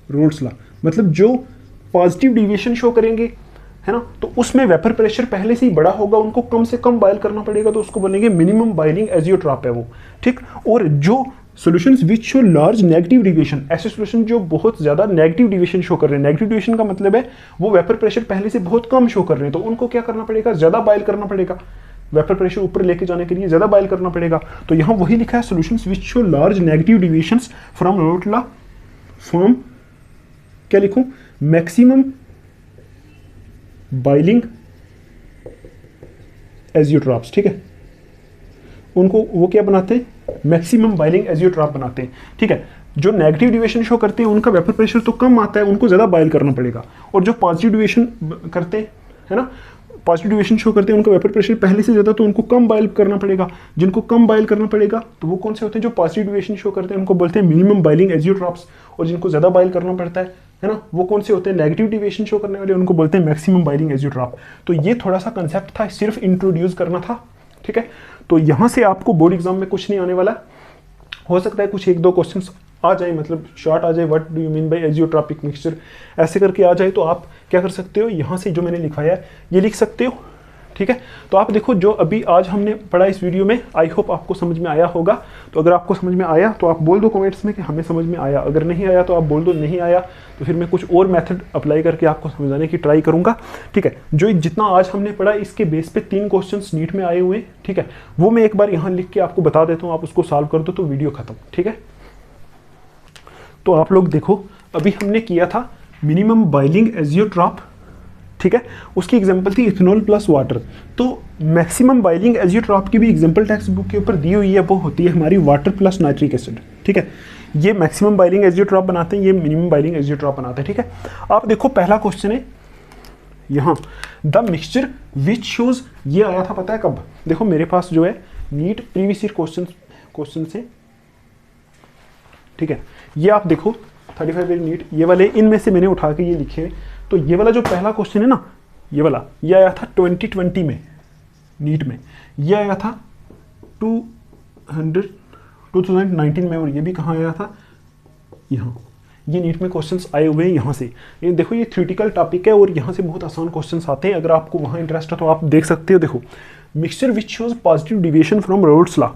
Raoult's law मतलब जो पॉजिटिव डिविएशन शो करेंगे, है ना, तो उसमें वेपर प्रेशर पहले से ही बड़ा होगा, उनको कम से कम बॉयल करना पड़ेगा, तो उसको बोलेंगे मिनिमम बॉइलिंग एजियोट्रॉप है वो, ठीक। और जो solutions which show large negative deviation, ऐसे सॉल्यूशन जो बहुत ज्यादा नेगेटिव डिविएशन शो कर रहे हैं, नेगेटिव डिविएशन का मतलब है वो वेपर प्रेशर पहले से बहुत कम शो कर रहे हैं, तो उनको क्या करना पड़ेगा, ज्यादा बॉयल करना पड़ेगा, वेपर प्रेशर ऊपर लेके जाने के लिए ज्यादा बॉयल करना पड़ेगा। तो यहां वही लिखा है, solutions which show large negative deviations from Raoult's law from, क्या लिखूं, मैक्सिमम बॉइलिंग एजियोट्रॉप्स, ठीक है, उनको वो क्या बनाते हैं, मैक्सिमम बॉइलिंग एजियोट्रॉप बनाते हैं, ठीक है। जो नेगेटिव डिविएशन शो करते हैं उनका वेपर प्रेशर तो कम आता है, उनको ज्यादा बॉयल करना पड़ेगा, और जो पॉजिटिव डिविएशन करते हैं, है ना, पॉजिटिव डिविएशन शो करते हैं उनका वेपर प्रेशर पहले से ज्यादा, तो उनको कम बॉयल करना पड़ेगा, जिनको कम बॉयल करना पड़ेगा तो वो कौन से होते हैं, जो पॉजिटिव डिविएशन शो करते हैं उनको बोलते हैं मिनिमम बॉइलिंग एजियोट्रॉप्स, और जिनको ज्यादा बॉयल करना पड़ता है ना, वो कौन से होते हैं, नेगेटिव डिविएशन शो करने वाले, उनको बोलते हैं मैक्सिमम बॉइलिंग एजियोट्रॉप। तो ये थोड़ा सा कंसेप्ट था, सिर्फ इंट्रोड्यूस करना था, ठीक है। तो यहाँ से आपको बोर्ड एग्जाम में कुछ नहीं आने वाला, हो सकता है कुछ एक दो क्वेश्चंस आ जाए, मतलब शॉर्ट आ जाए, what do you mean by azeotropic mixture, ऐसे करके आ जाए, तो आप क्या कर सकते हो, यहाँ से जो मैंने लिखवाया है ये लिख सकते हो, ठीक है। तो आप देखो जो अभी आज हमने पढ़ा इस वीडियो में, आई होप आपको समझ में आया होगा। तो अगर आपको समझ में आया तो आप बोल दो कमेंट्स में कि हमें समझ में आया, अगर नहीं आया तो आप बोल दो नहीं आया, तो फिर मैं कुछ और मेथड अप्लाई करके आपको समझाने की ट्राई करूंगा, ठीक है। जो जितना आज हमने पढ़ा इसके बेस पे 3 क्वेश्चंस नीट में आए हुए हैं, ठीक है, वो मैं एक बार यहाँ लिख के आपको बता देता हूँ, आप उसको सॉल्व कर दो तो वीडियो खत्म, ठीक है। तो आप लोग देखो अभी हमने किया था मिनिमम बॉइलिंग एजियोट्रॉप, ठीक है, उसकी एग्जांपल थी इथेनॉल प्लस वाटर। तो मैक्सिमम बॉइलिंग एजियोट्रॉप की भी एग्जांपल टेक्स्ट बुक के ऊपर दी हुई है, वो होती है हमारी वाटर प्लस नाइट्रिक एसिड, ठीक है। ये मैक्सिमम बॉइलिंग एजियोट्रॉप बनाते हैं, ये मिनिमम बॉइलिंग एजियोट्रॉप बनाते हैं, ठीक है। आप देखो पहला क्वेश्चन है यहाँ, द मिक्सचर विच शोज, ये आया था पता है कब, देखो मेरे पास जो है नीट प्रीवियस ईयर क्वेश्चन से, ठीक है, ये आप देखो 35 ईयर नीट, ये वाले इनमें से मैंने उठा के ये लिखे। तो ये वाला जो पहला क्वेश्चन है ना, ये वाला, ये आया था 2020 में नीट में, ये आया था 2019 में, और ये भी कहाँ आया था, यहाँ, ये नीट में क्वेश्चंस आए हुए हैं यहाँ से। ये देखो ये थ्योरेटिकल टॉपिक है और यहाँ से बहुत आसान क्वेश्चंस आते हैं, अगर आपको वहाँ इंटरेस्ट है तो आप देख सकते हो। देखो mixture which shows positive deviation from Raoult's law,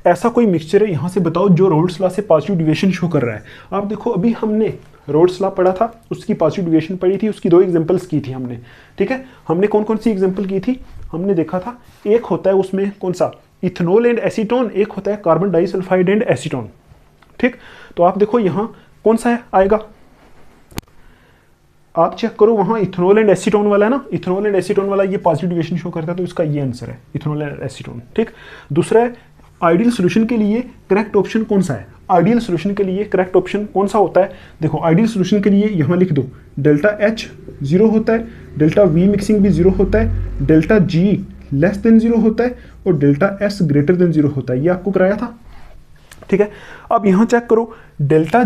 ऐसा कोई मिक्सचर है यहाँ से बताओ जो रोल्स लॉ से पॉजिटिव डिविएशन शो कर रहा है। आप देखो अभी हमने रोल्स लॉ पढ़ा था, उसकी पॉजिटिव डिविएशन पढ़ी थी, उसकी 2 एग्जांपल्स की थी हमने, ठीक है। हमने कौन कौन सी एग्जांपल की थी, हमने देखा था एक होता है उसमें कौन सा, इथेनॉल एंड एसीटोन, एक होता है कार्बन डाइसल्फाइड एंड एसीटोन, ठीक। तो आप देखो यहाँ कौन सा है आएगा, आप चेक करो वहाँ इथेनॉल एंड एसीटोन वाला है ना, इथेनॉल एंड एसीटोन वाला ये पॉजिटिव डिविएशन शो करता है, तो इसका ये आंसर है इथेनॉल एंड एसीटोन, ठीक। दूसरा है आइडियल सॉल्यूशन के लिए करेक्ट ऑप्शन कौन सा है, आइडियल सॉल्यूशन के लिए करेक्ट ऑप्शन कौन सा होता है, देखो आइडियल सॉल्यूशन के लिए यहाँ लिख दो डेल्टा H 0 होता है, डेल्टा V मिक्सिंग भी 0 होता है, डेल्टा G लेस देन 0 होता है, और डेल्टा S ग्रेटर देन 0 होता है, ये आपको कराया था, ठीक है। अब यहाँ चेक करो डेल्टा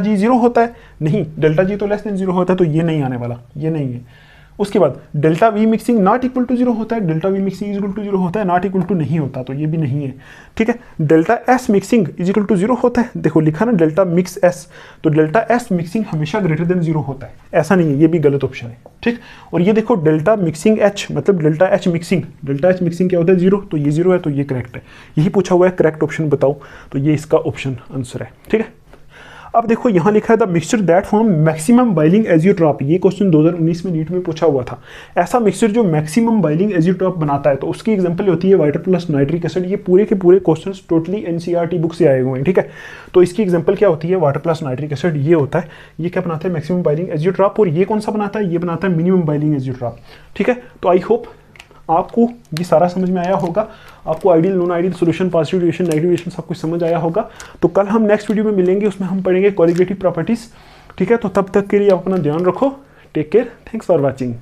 G 0 होता है, नहीं डेल्टा G तो लेस देन 0 होता है, तो ये नहीं आने वाला, ये नहीं है। उसके बाद delta V mixing not equal to 0 होता है, delta V mixing is equal to 0 होता है, नॉट इक्वल टू नहीं होता, तो ये भी नहीं है, ठीक है। Delta S mixing is equal to 0 होता है, देखो लिखा ना डेल्टा मिक्स S, तो डेल्टा S मिक्सिंग हमेशा ग्रेटर देन 0 होता है, ऐसा नहीं है, ये भी गलत ऑप्शन है, ठीक। और ये देखो डेल्टा मिक्सिंग H मतलब डेल्टा H मिक्सिंग क्या होता है 0, तो ये 0 है, तो ये करेक्ट है, यही पूछा हुआ है, करेक्ट ऑप्शन बताओ, तो ये इसका ऑप्शन आंसर है, ठीक है। अब देखो यहाँ लिखा है the mixture that form maximum boiling azeotrope, ये क्वेश्चन 2019 में नीट में पूछा हुआ था। ऐसा मिक्सचर जो मैक्सिमम बॉइलिंग एजियोट्रॉप बनाता है, तो उसकी एग्जांपल होती है वाटर प्लस नाइट्रिक एसिड। ये पूरे के पूरे क्वेश्चंस टोटली एनसीईआरटी बुक से आए हुए हैं, ठीक है। तो इसकी एग्जांपल क्या होती है, वाटर प्लस नाइट्रिक एसिड ये होता है, ये क्या बनाता है मैक्सिमम बॉइलिंग एजियोट्रॉप, और ये कौन सा बनाता है, ये बनाता है मिनिमम बॉइलिंग एजियोट्रॉप, ठीक है। तो आई होप आपको ये सारा समझ में आया होगा, आपको ideal non ideal solution positive deviation negative deviation सब कुछ समझ आया होगा। तो कल हम नेक्स्ट वीडियो में मिलेंगे, उसमें हम पढ़ेंगे कोलिगेटिव प्रॉपर्टीज, ठीक है, तो तब तक के लिए आप अपना ध्यान रखो। Take care, thanks for watching.